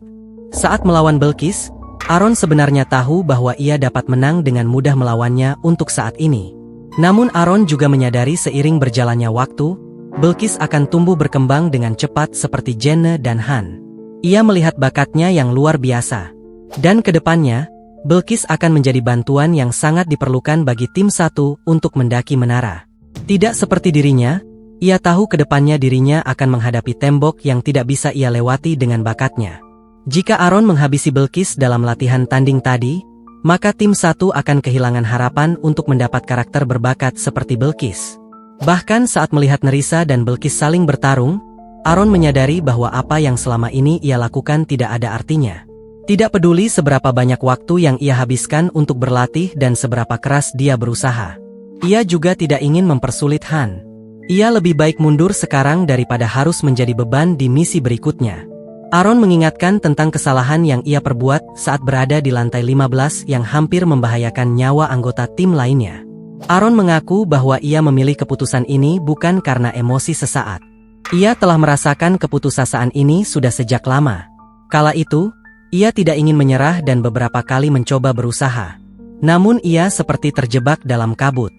Saat melawan Belkis, Aaron sebenarnya tahu bahwa ia dapat menang dengan mudah melawannya untuk saat ini. Namun Aaron juga menyadari seiring berjalannya waktu, Belkis akan tumbuh berkembang dengan cepat seperti Jenne dan Han. Ia melihat bakatnya yang luar biasa. Dan ke depannya, Belkis akan menjadi bantuan yang sangat diperlukan bagi tim 1 untuk mendaki menara. Tidak seperti dirinya, ia tahu ke depannya dirinya akan menghadapi tembok yang tidak bisa ia lewati dengan bakatnya. Jika Aaron menghabisi Belkis dalam latihan tanding tadi, maka tim 1 akan kehilangan harapan untuk mendapat karakter berbakat seperti Belkis. Bahkan saat melihat Nerissa dan Belkis saling bertarung, Aaron menyadari bahwa apa yang selama ini ia lakukan tidak ada artinya. Tidak peduli seberapa banyak waktu yang ia habiskan untuk berlatih dan seberapa keras dia berusaha. Ia juga tidak ingin mempersulit Han. Ia lebih baik mundur sekarang daripada harus menjadi beban di misi berikutnya. Aaron mengingatkan tentang kesalahan yang ia perbuat saat berada di lantai 15 yang hampir membahayakan nyawa anggota tim lainnya. Aaron mengaku bahwa ia memilih keputusan ini bukan karena emosi sesaat. Ia telah merasakan keputusasaan ini sudah sejak lama. Kala itu, ia tidak ingin menyerah dan beberapa kali mencoba berusaha. Namun ia seperti terjebak dalam kabut.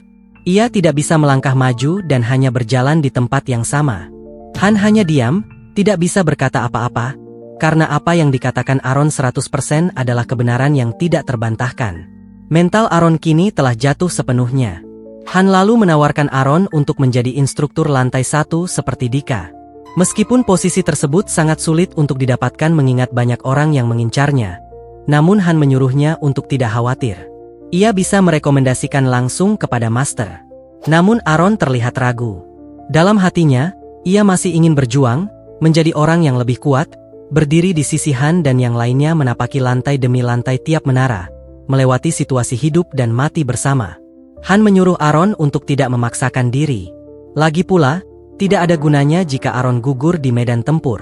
Ia tidak bisa melangkah maju dan hanya berjalan di tempat yang sama. Han hanya diam, tidak bisa berkata apa-apa, karena apa yang dikatakan Aaron 100% adalah kebenaran yang tidak terbantahkan. Mental Aaron kini telah jatuh sepenuhnya. Han lalu menawarkan Aaron untuk menjadi instruktur lantai 1 seperti Dika. Meskipun posisi tersebut sangat sulit untuk didapatkan mengingat banyak orang yang mengincarnya, namun Han menyuruhnya untuk tidak khawatir. Ia bisa merekomendasikan langsung kepada Master. Namun Aaron terlihat ragu. Dalam hatinya, ia masih ingin berjuang, menjadi orang yang lebih kuat, berdiri di sisi Han dan yang lainnya menapaki lantai demi lantai tiap menara, melewati situasi hidup dan mati bersama. Han menyuruh Aaron untuk tidak memaksakan diri. Lagi pula, tidak ada gunanya jika Aaron gugur di medan tempur.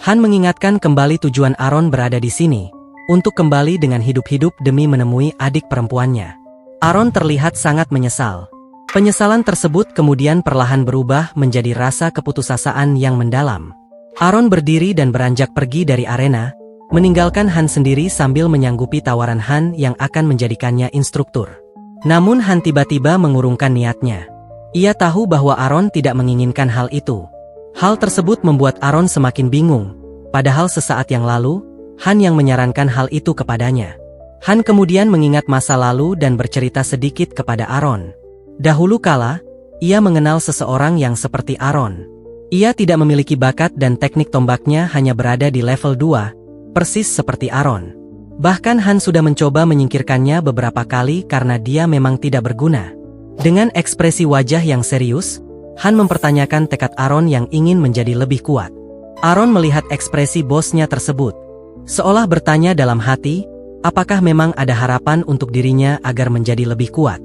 Han mengingatkan kembali tujuan Aaron berada di sini, untuk kembali dengan hidup-hidup demi menemui adik perempuannya. Aaron terlihat sangat menyesal. Penyesalan tersebut kemudian perlahan berubah menjadi rasa keputusasaan yang mendalam. Aaron berdiri dan beranjak pergi dari arena, meninggalkan Han sendiri sambil menyanggupi tawaran Han yang akan menjadikannya instruktur. Namun Han tiba-tiba mengurungkan niatnya. Ia tahu bahwa Aaron tidak menginginkan hal itu. Hal tersebut membuat Aaron semakin bingung, padahal sesaat yang lalu, Han yang menyarankan hal itu kepadanya. Han kemudian mengingat masa lalu dan bercerita sedikit kepada Aaron. Dahulu kala, ia mengenal seseorang yang seperti Aaron. Ia tidak memiliki bakat dan teknik tombaknya hanya berada di level 2, persis seperti Aaron. Bahkan Han sudah mencoba menyingkirkannya beberapa kali karena dia memang tidak berguna. Dengan ekspresi wajah yang serius, Han mempertanyakan tekad Aaron yang ingin menjadi lebih kuat. Aaron melihat ekspresi bosnya tersebut, seolah bertanya dalam hati, apakah memang ada harapan untuk dirinya agar menjadi lebih kuat.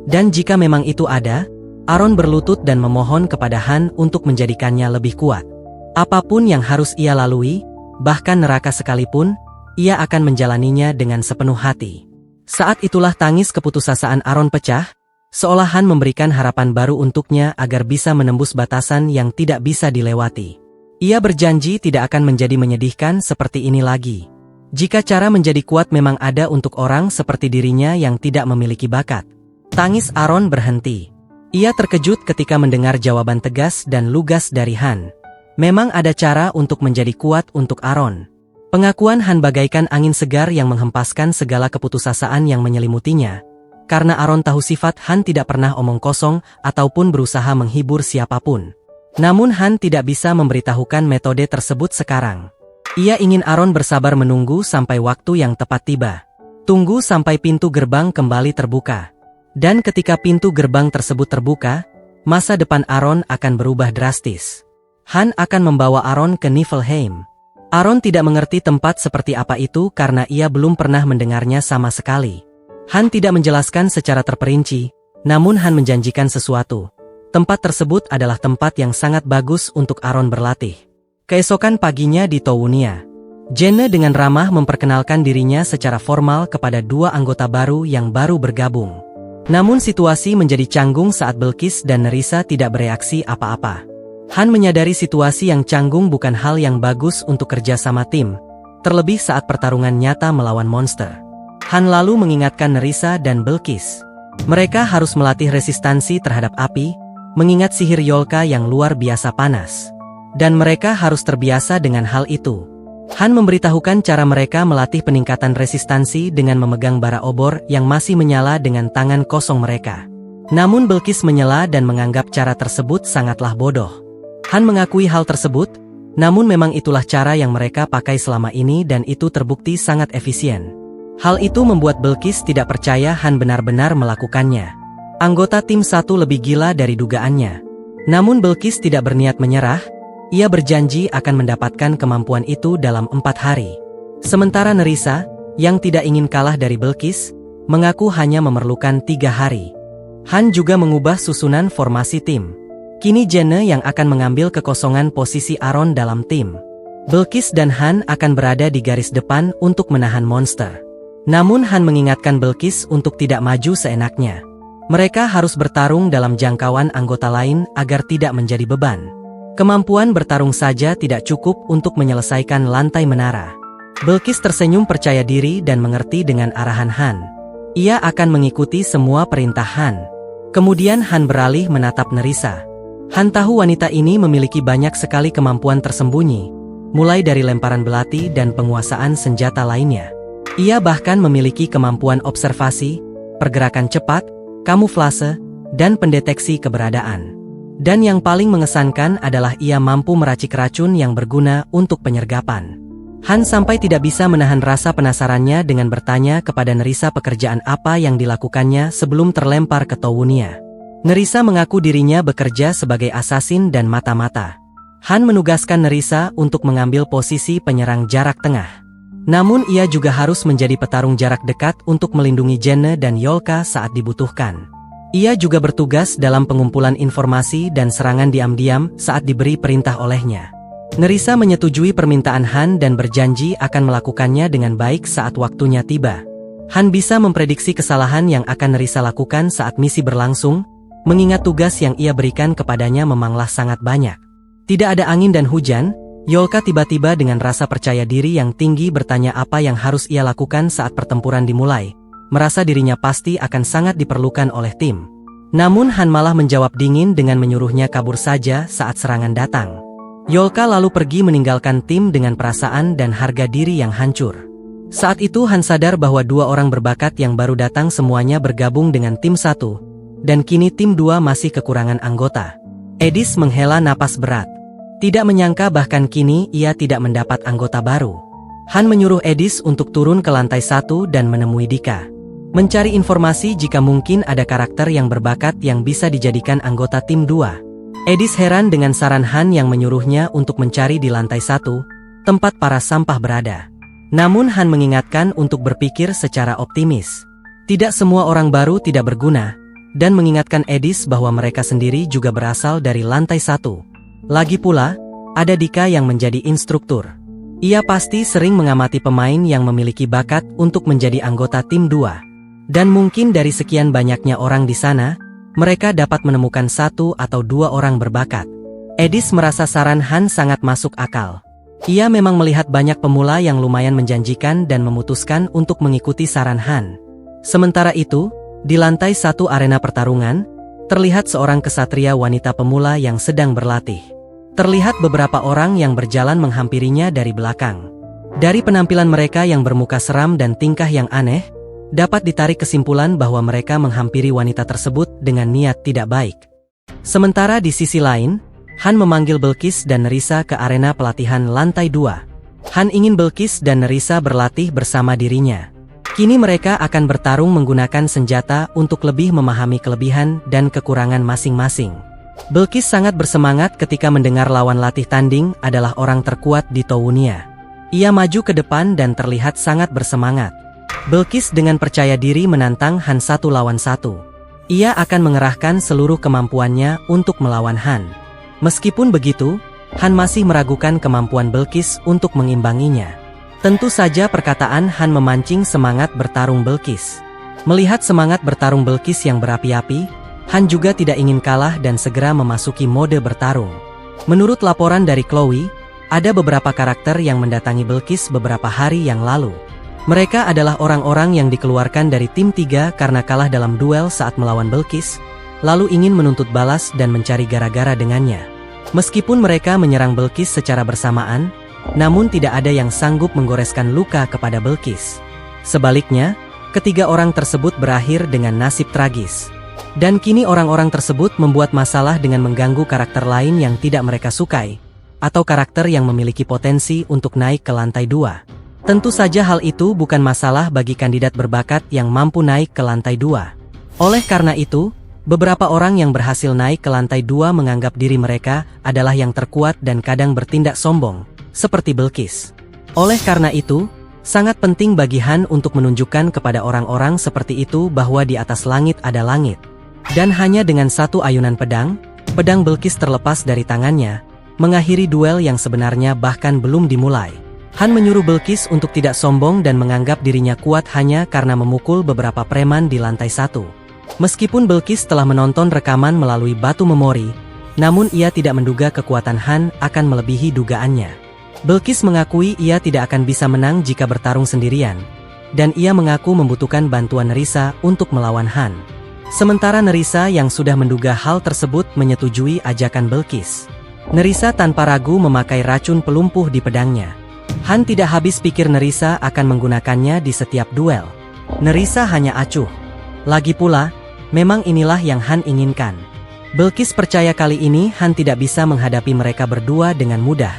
Dan jika memang itu ada, Aaron berlutut dan memohon kepada Han untuk menjadikannya lebih kuat. Apapun yang harus ia lalui, bahkan neraka sekalipun, ia akan menjalaninya dengan sepenuh hati. Saat itulah tangis keputusasaan Aaron pecah, seolah Han memberikan harapan baru untuknya agar bisa menembus batasan yang tidak bisa dilewati. Ia berjanji tidak akan menjadi menyedihkan seperti ini lagi. Jika cara menjadi kuat memang ada untuk orang seperti dirinya yang tidak memiliki bakat. Tangis Aaron berhenti. Ia terkejut ketika mendengar jawaban tegas dan lugas dari Han. Memang ada cara untuk menjadi kuat untuk Aaron. Pengakuan Han bagaikan angin segar yang menghempaskan segala keputusasaan yang menyelimutinya. Karena Aaron tahu sifat Han tidak pernah omong kosong ataupun berusaha menghibur siapapun. Namun Han tidak bisa memberitahukan metode tersebut sekarang. Ia ingin Aaron bersabar menunggu sampai waktu yang tepat tiba. Tunggu sampai pintu gerbang kembali terbuka. Dan ketika pintu gerbang tersebut terbuka, masa depan Aaron akan berubah drastis. Han akan membawa Aaron ke Niflheim. Aaron tidak mengerti tempat seperti apa itu karena ia belum pernah mendengarnya sama sekali. Han tidak menjelaskan secara terperinci, namun Han menjanjikan sesuatu. Tempat tersebut adalah tempat yang sangat bagus untuk Aaron berlatih. Keesokan paginya di Towunia, Jenne dengan ramah memperkenalkan dirinya secara formal kepada dua anggota baru yang baru bergabung. Namun situasi menjadi canggung saat Belkis dan Nerissa tidak bereaksi apa-apa. Han menyadari situasi yang canggung bukan hal yang bagus untuk kerja sama tim, terlebih saat pertarungan nyata melawan monster. Han lalu mengingatkan Nerissa dan Belkis. Mereka harus melatih resistansi terhadap api, mengingat sihir Yolka yang luar biasa panas. Dan mereka harus terbiasa dengan hal itu. Han memberitahukan cara mereka melatih peningkatan resistansi dengan memegang bara obor yang masih menyala dengan tangan kosong mereka. Namun Belkis menyela dan menganggap cara tersebut sangatlah bodoh. Han mengakui hal tersebut, namun memang itulah cara yang mereka pakai selama ini dan itu terbukti sangat efisien. Hal itu membuat Belkis tidak percaya Han benar-benar melakukannya. Anggota tim satu lebih gila dari dugaannya. Namun Belkis tidak berniat menyerah, ia berjanji akan mendapatkan kemampuan itu dalam 4 hari. Sementara Nerissa, yang tidak ingin kalah dari Belkis, mengaku hanya memerlukan 3 hari. Han juga mengubah susunan formasi tim. Kini Jenne yang akan mengambil kekosongan posisi Aaron dalam tim. Belkis dan Han akan berada di garis depan untuk menahan monster. Namun Han mengingatkan Belkis untuk tidak maju seenaknya. Mereka harus bertarung dalam jangkauan anggota lain agar tidak menjadi beban. Kemampuan bertarung saja tidak cukup untuk menyelesaikan lantai menara. Belkis tersenyum percaya diri dan mengerti dengan arahan Han. Ia akan mengikuti semua perintah Han. Kemudian Han beralih menatap Nerissa. Han tahu wanita ini memiliki banyak sekali kemampuan tersembunyi, mulai dari lemparan belati dan penguasaan senjata lainnya. Ia bahkan memiliki kemampuan observasi, pergerakan cepat, kamuflase, dan pendeteksi keberadaan. Dan yang paling mengesankan adalah ia mampu meracik racun yang berguna untuk penyergapan. Han sampai tidak bisa menahan rasa penasarannya dengan bertanya kepada Nerissa pekerjaan apa yang dilakukannya sebelum terlempar ke Towunia. Nerissa mengaku dirinya bekerja sebagai asasin dan mata-mata. Han menugaskan Nerissa untuk mengambil posisi penyerang jarak tengah. Namun ia juga harus menjadi petarung jarak dekat untuk melindungi Jenne dan Yolka saat dibutuhkan. Ia juga bertugas dalam pengumpulan informasi dan serangan diam-diam saat diberi perintah olehnya. Nerissa menyetujui permintaan Han dan berjanji akan melakukannya dengan baik saat waktunya tiba. Han bisa memprediksi kesalahan yang akan Nerissa lakukan saat misi berlangsung, mengingat tugas yang ia berikan kepadanya memanglah sangat banyak. Tidak ada angin dan hujan, Yolka tiba-tiba dengan rasa percaya diri yang tinggi bertanya apa yang harus ia lakukan saat pertempuran dimulai, merasa dirinya pasti akan sangat diperlukan oleh tim. Namun Han malah menjawab dingin dengan menyuruhnya kabur saja saat serangan datang. Yolka lalu pergi meninggalkan tim dengan perasaan dan harga diri yang hancur. Saat itu Han sadar bahwa 2 orang berbakat yang baru datang semuanya bergabung dengan tim 1. Dan kini tim 2 masih kekurangan anggota. Edis menghela napas berat. Tidak menyangka bahkan kini ia tidak mendapat anggota baru. Han menyuruh Edis untuk turun ke lantai 1 dan menemui Dika. Mencari informasi jika mungkin ada karakter yang berbakat yang bisa dijadikan anggota tim 2. Edis heran dengan saran Han yang menyuruhnya untuk mencari di lantai 1, tempat para sampah berada. Namun Han mengingatkan untuk berpikir secara optimis. Tidak semua orang baru tidak berguna, dan mengingatkan Edis bahwa mereka sendiri juga berasal dari lantai 1. Lagi pula, ada Dika yang menjadi instruktur. Ia pasti sering mengamati pemain yang memiliki bakat untuk menjadi anggota tim 2. Dan mungkin dari sekian banyaknya orang di sana, mereka dapat menemukan 1 atau 2 orang berbakat. Edis merasa saran Han sangat masuk akal. Ia memang melihat banyak pemula yang lumayan menjanjikan dan memutuskan untuk mengikuti saran Han. Sementara itu, di lantai 1 arena pertarungan, terlihat seorang kesatria wanita pemula yang sedang berlatih. Terlihat beberapa orang yang berjalan menghampirinya dari belakang. Dari penampilan mereka yang bermuka seram dan tingkah yang aneh, dapat ditarik kesimpulan bahwa mereka menghampiri wanita tersebut dengan niat tidak baik. Sementara di sisi lain, Han memanggil Belkis dan Nerissa ke arena pelatihan lantai 2. Han ingin Belkis dan Nerissa berlatih bersama dirinya. Kini mereka akan bertarung menggunakan senjata untuk lebih memahami kelebihan dan kekurangan masing-masing. Belkis sangat bersemangat ketika mendengar lawan latih tanding adalah orang terkuat di Towunia. Ia maju ke depan dan terlihat sangat bersemangat. Belkis dengan percaya diri menantang Han 1 lawan 1. Ia akan mengerahkan seluruh kemampuannya untuk melawan Han. Meskipun begitu, Han masih meragukan kemampuan Belkis untuk mengimbanginya. Tentu saja perkataan Han memancing semangat bertarung Belkis. Melihat semangat bertarung Belkis yang berapi-api, Han juga tidak ingin kalah dan segera memasuki mode bertarung. Menurut laporan dari Chloe, ada beberapa karakter yang mendatangi Belkis beberapa hari yang lalu. Mereka adalah orang-orang yang dikeluarkan dari tim 3 karena kalah dalam duel saat melawan Belkis, lalu ingin menuntut balas dan mencari gara-gara dengannya. Meskipun mereka menyerang Belkis secara bersamaan, namun tidak ada yang sanggup menggoreskan luka kepada Belkis. Sebaliknya, ketiga orang tersebut berakhir dengan nasib tragis. Dan kini orang-orang tersebut membuat masalah dengan mengganggu karakter lain yang tidak mereka sukai, atau karakter yang memiliki potensi untuk naik ke lantai 2. Tentu saja hal itu bukan masalah bagi kandidat berbakat yang mampu naik ke lantai 2. Oleh karena itu, beberapa orang yang berhasil naik ke lantai 2 menganggap diri mereka adalah yang terkuat dan kadang bertindak sombong, seperti Belkis. Oleh karena itu, sangat penting bagi Han untuk menunjukkan kepada orang-orang seperti itu bahwa di atas langit ada langit. Dan hanya dengan satu ayunan pedang Belkis terlepas dari tangannya, mengakhiri duel yang sebenarnya bahkan belum dimulai. Han menyuruh Belkis untuk tidak sombong dan menganggap dirinya kuat hanya karena memukul beberapa preman di lantai 1. Meskipun Belkis telah menonton rekaman melalui batu memori, namun ia tidak menduga kekuatan Han akan melebihi dugaannya. Belkis mengakui ia tidak akan bisa menang jika bertarung sendirian, dan ia mengaku membutuhkan bantuan Nerissa untuk melawan Han. Sementara Nerissa yang sudah menduga hal tersebut menyetujui ajakan Belkis. Nerissa tanpa ragu memakai racun pelumpuh di pedangnya. Han tidak habis pikir Nerissa akan menggunakannya di setiap duel. Nerissa hanya acuh. Lagi pula, memang inilah yang Han inginkan. Belkis percaya kali ini Han tidak bisa menghadapi mereka berdua dengan mudah.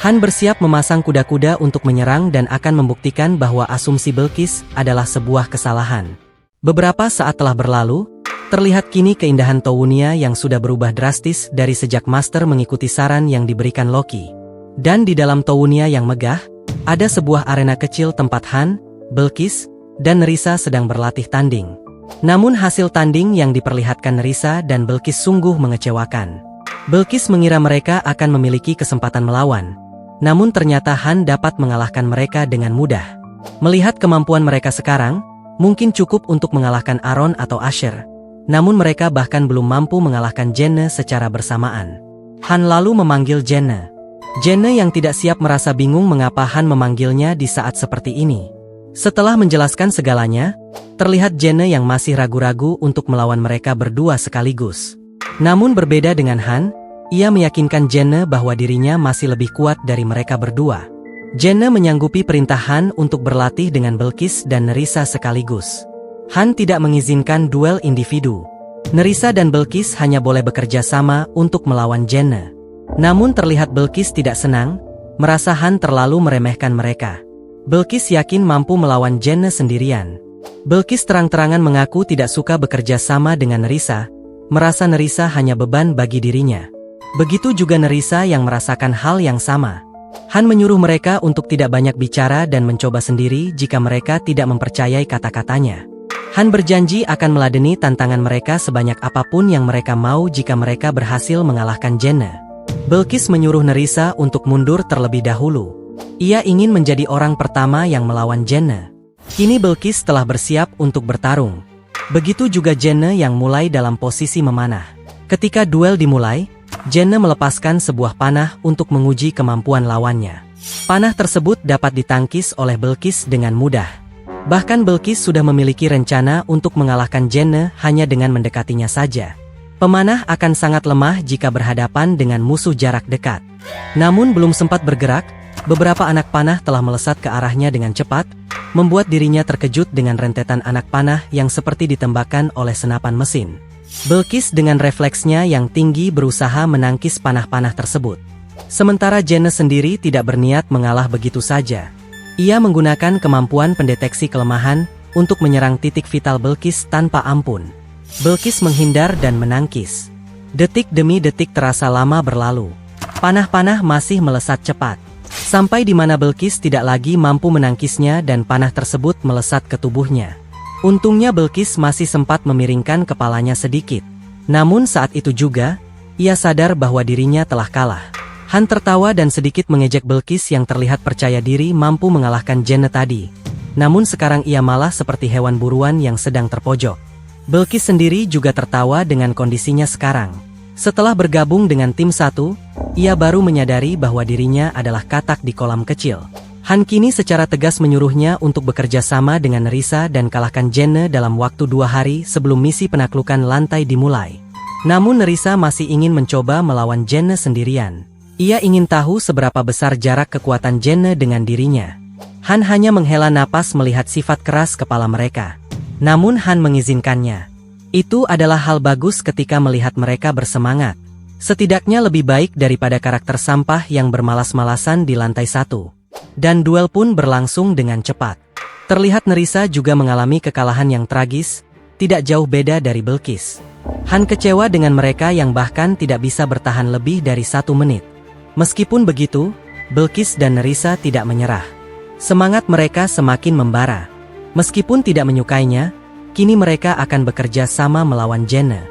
Han bersiap memasang kuda-kuda untuk menyerang dan akan membuktikan bahwa asumsi Belkis adalah sebuah kesalahan. Beberapa saat telah berlalu, terlihat kini keindahan Towunia yang sudah berubah drastis dari sejak Master mengikuti saran yang diberikan Loki. Dan di dalam Towunia yang megah, ada sebuah arena kecil tempat Han, Belkis, dan Nerissa sedang berlatih tanding. Namun hasil tanding yang diperlihatkan Nerissa dan Belkis sungguh mengecewakan. Belkis mengira mereka akan memiliki kesempatan melawan, namun ternyata Han dapat mengalahkan mereka dengan mudah. Melihat kemampuan mereka sekarang, mungkin cukup untuk mengalahkan Aaron atau Asher. Namun mereka bahkan belum mampu mengalahkan Jenne secara bersamaan. Han lalu memanggil Jenne. Jenne yang tidak siap merasa bingung mengapa Han memanggilnya di saat seperti ini. Setelah menjelaskan segalanya, terlihat Jenne yang masih ragu-ragu untuk melawan mereka berdua sekaligus. Namun berbeda dengan Han, ia meyakinkan Jenne bahwa dirinya masih lebih kuat dari mereka berdua. Jenne menyanggupi perintah Han untuk berlatih dengan Belkis dan Nerissa sekaligus. Han tidak mengizinkan duel individu. Nerissa dan Belkis hanya boleh bekerja sama untuk melawan Jenne. Namun terlihat Belkis tidak senang, merasa Han terlalu meremehkan mereka. Belkis yakin mampu melawan Jenne sendirian. Belkis terang-terangan mengaku tidak suka bekerja sama dengan Nerissa, merasa Nerissa hanya beban bagi dirinya. Begitu juga Nerissa yang merasakan hal yang sama. Han menyuruh mereka untuk tidak banyak bicara dan mencoba sendiri jika mereka tidak mempercayai kata-katanya. Han berjanji akan meladeni tantangan mereka sebanyak apapun yang mereka mau jika mereka berhasil mengalahkan Jenne. Belkis menyuruh Nerissa untuk mundur terlebih dahulu. Ia ingin menjadi orang pertama yang melawan Jenne. Kini Belkis telah bersiap untuk bertarung. Begitu juga Jenne yang mulai dalam posisi memanah. Ketika duel dimulai, Jenne melepaskan sebuah panah untuk menguji kemampuan lawannya. Panah tersebut dapat ditangkis oleh Belkis dengan mudah. Bahkan Belkis sudah memiliki rencana untuk mengalahkan Jenne hanya dengan mendekatinya saja. Pemanah akan sangat lemah jika berhadapan dengan musuh jarak dekat. Namun belum sempat bergerak, beberapa anak panah telah melesat ke arahnya dengan cepat, membuat dirinya terkejut dengan rentetan anak panah yang seperti ditembakkan oleh senapan mesin. Belkis dengan refleksnya yang tinggi berusaha menangkis panah-panah tersebut. Sementara Jenne sendiri tidak berniat mengalah begitu saja. Ia menggunakan kemampuan pendeteksi kelemahan untuk menyerang titik vital Belkis tanpa ampun. Belkis menghindar dan menangkis. Detik demi detik terasa lama berlalu. Panah-panah masih melesat cepat. Sampai di mana Belkis tidak lagi mampu menangkisnya dan panah tersebut melesat ke tubuhnya. Untungnya Belkis masih sempat memiringkan kepalanya sedikit. Namun saat itu juga, ia sadar bahwa dirinya telah kalah. Han tertawa dan sedikit mengejek Belkis yang terlihat percaya diri mampu mengalahkan Jenne tadi. Namun sekarang ia malah seperti hewan buruan yang sedang terpojok. Belkis sendiri juga tertawa dengan kondisinya sekarang. Setelah bergabung dengan tim 1, ia baru menyadari bahwa dirinya adalah katak di kolam kecil. Han kini secara tegas menyuruhnya untuk bekerja sama dengan Nerissa dan kalahkan Jenne dalam waktu 2 hari sebelum misi penaklukan lantai dimulai. Namun Nerissa masih ingin mencoba melawan Jenne sendirian. Ia ingin tahu seberapa besar jarak kekuatan Jenne dengan dirinya. Han hanya menghela napas melihat sifat keras kepala mereka. Namun Han mengizinkannya. Itu adalah hal bagus ketika melihat mereka bersemangat. Setidaknya lebih baik daripada karakter sampah yang bermalas-malasan di lantai 1. Dan duel pun berlangsung dengan cepat. Terlihat Nerissa juga mengalami kekalahan yang tragis, tidak jauh beda dari Belkis. Han kecewa dengan mereka yang bahkan tidak bisa bertahan lebih dari 1 menit. Meskipun begitu, Belkis dan Nerissa tidak menyerah. Semangat mereka semakin membara. Meskipun tidak menyukainya, kini mereka akan bekerja sama melawan Jenne.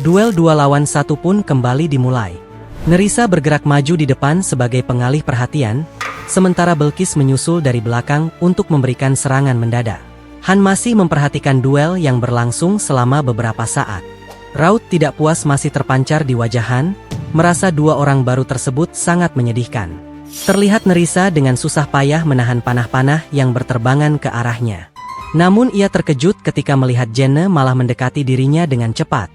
Duel 2 lawan 1 pun kembali dimulai. Nerissa bergerak maju di depan sebagai pengalih perhatian, sementara Belkis menyusul dari belakang untuk memberikan serangan mendadak. Han masih memperhatikan duel yang berlangsung selama beberapa saat. Raut tidak puas masih terpancar di wajah Han, merasa 2 orang baru tersebut sangat menyedihkan. Terlihat Nerissa dengan susah payah menahan panah-panah yang berterbangan ke arahnya. Namun ia terkejut ketika melihat Jenne malah mendekati dirinya dengan cepat.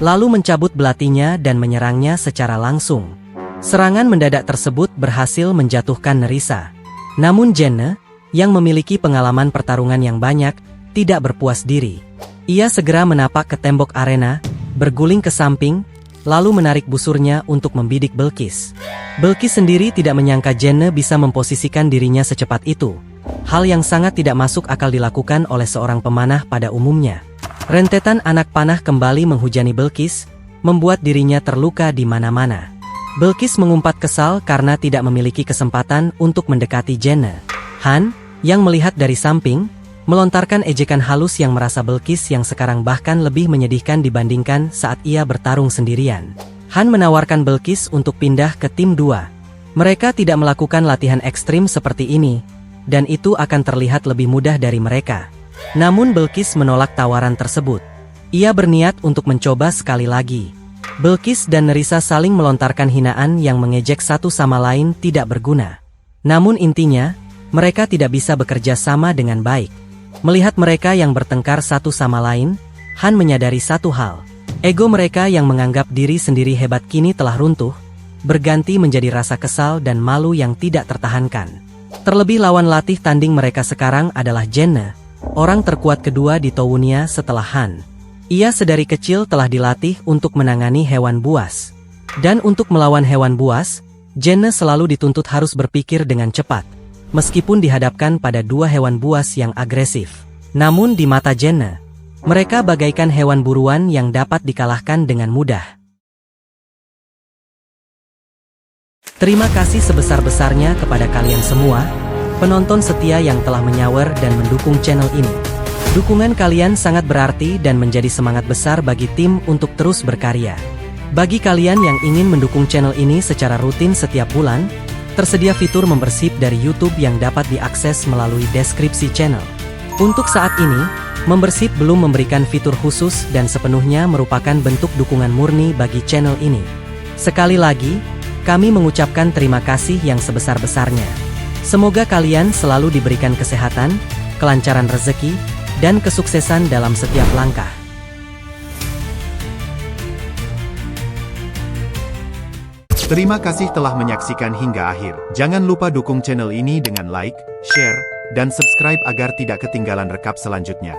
Lalu mencabut belatinya dan menyerangnya secara langsung. Serangan mendadak tersebut berhasil menjatuhkan Nerissa. Namun Jenne, yang memiliki pengalaman pertarungan yang banyak, tidak berpuas diri. Ia segera menapak ke tembok arena, berguling ke samping, lalu menarik busurnya untuk membidik Belkis. Belkis sendiri tidak menyangka Jenne bisa memposisikan dirinya secepat itu. Hal yang sangat tidak masuk akal dilakukan oleh seorang pemanah pada umumnya. Rentetan anak panah kembali menghujani Belkis, membuat dirinya terluka di mana-mana. Belkis mengumpat kesal karena tidak memiliki kesempatan untuk mendekati Jenne. Han, yang melihat dari samping, melontarkan ejekan halus yang merasa Belkis yang sekarang bahkan lebih menyedihkan dibandingkan saat ia bertarung sendirian. Han menawarkan Belkis untuk pindah ke tim 2. Mereka tidak melakukan latihan ekstrim seperti ini, dan itu akan terlihat lebih mudah dari mereka. Namun Belkis menolak tawaran tersebut. Ia berniat untuk mencoba sekali lagi. Belkis dan Nerissa saling melontarkan hinaan yang mengejek satu sama lain tidak berguna. Namun intinya, mereka tidak bisa bekerja sama dengan baik. Melihat mereka yang bertengkar satu sama lain, Han menyadari satu hal. Ego mereka yang menganggap diri sendiri hebat kini telah runtuh, berganti menjadi rasa kesal dan malu yang tidak tertahankan. Terlebih lawan latih tanding mereka sekarang adalah Jenne, orang terkuat kedua di Towunia setelah Han. Ia sedari kecil telah dilatih untuk menangani hewan buas. Dan untuk melawan hewan buas, Jenne selalu dituntut harus berpikir dengan cepat. Meskipun dihadapkan pada 2 hewan buas yang agresif. Namun di mata Jenne, mereka bagaikan hewan buruan yang dapat dikalahkan dengan mudah. Terima kasih sebesar-besarnya kepada kalian semua, penonton setia yang telah menyawer dan mendukung channel ini. Dukungan kalian sangat berarti dan menjadi semangat besar bagi tim untuk terus berkarya. Bagi kalian yang ingin mendukung channel ini secara rutin setiap bulan, tersedia fitur membership dari YouTube yang dapat diakses melalui deskripsi channel. Untuk saat ini, membership belum memberikan fitur khusus dan sepenuhnya merupakan bentuk dukungan murni bagi channel ini. Sekali lagi, kami mengucapkan terima kasih yang sebesar-besarnya. Semoga kalian selalu diberikan kesehatan, kelancaran rezeki, dan kesuksesan dalam setiap langkah. Terima kasih telah menyaksikan hingga akhir. Jangan lupa dukung channel ini dengan like, share, dan subscribe agar tidak ketinggalan rekap selanjutnya.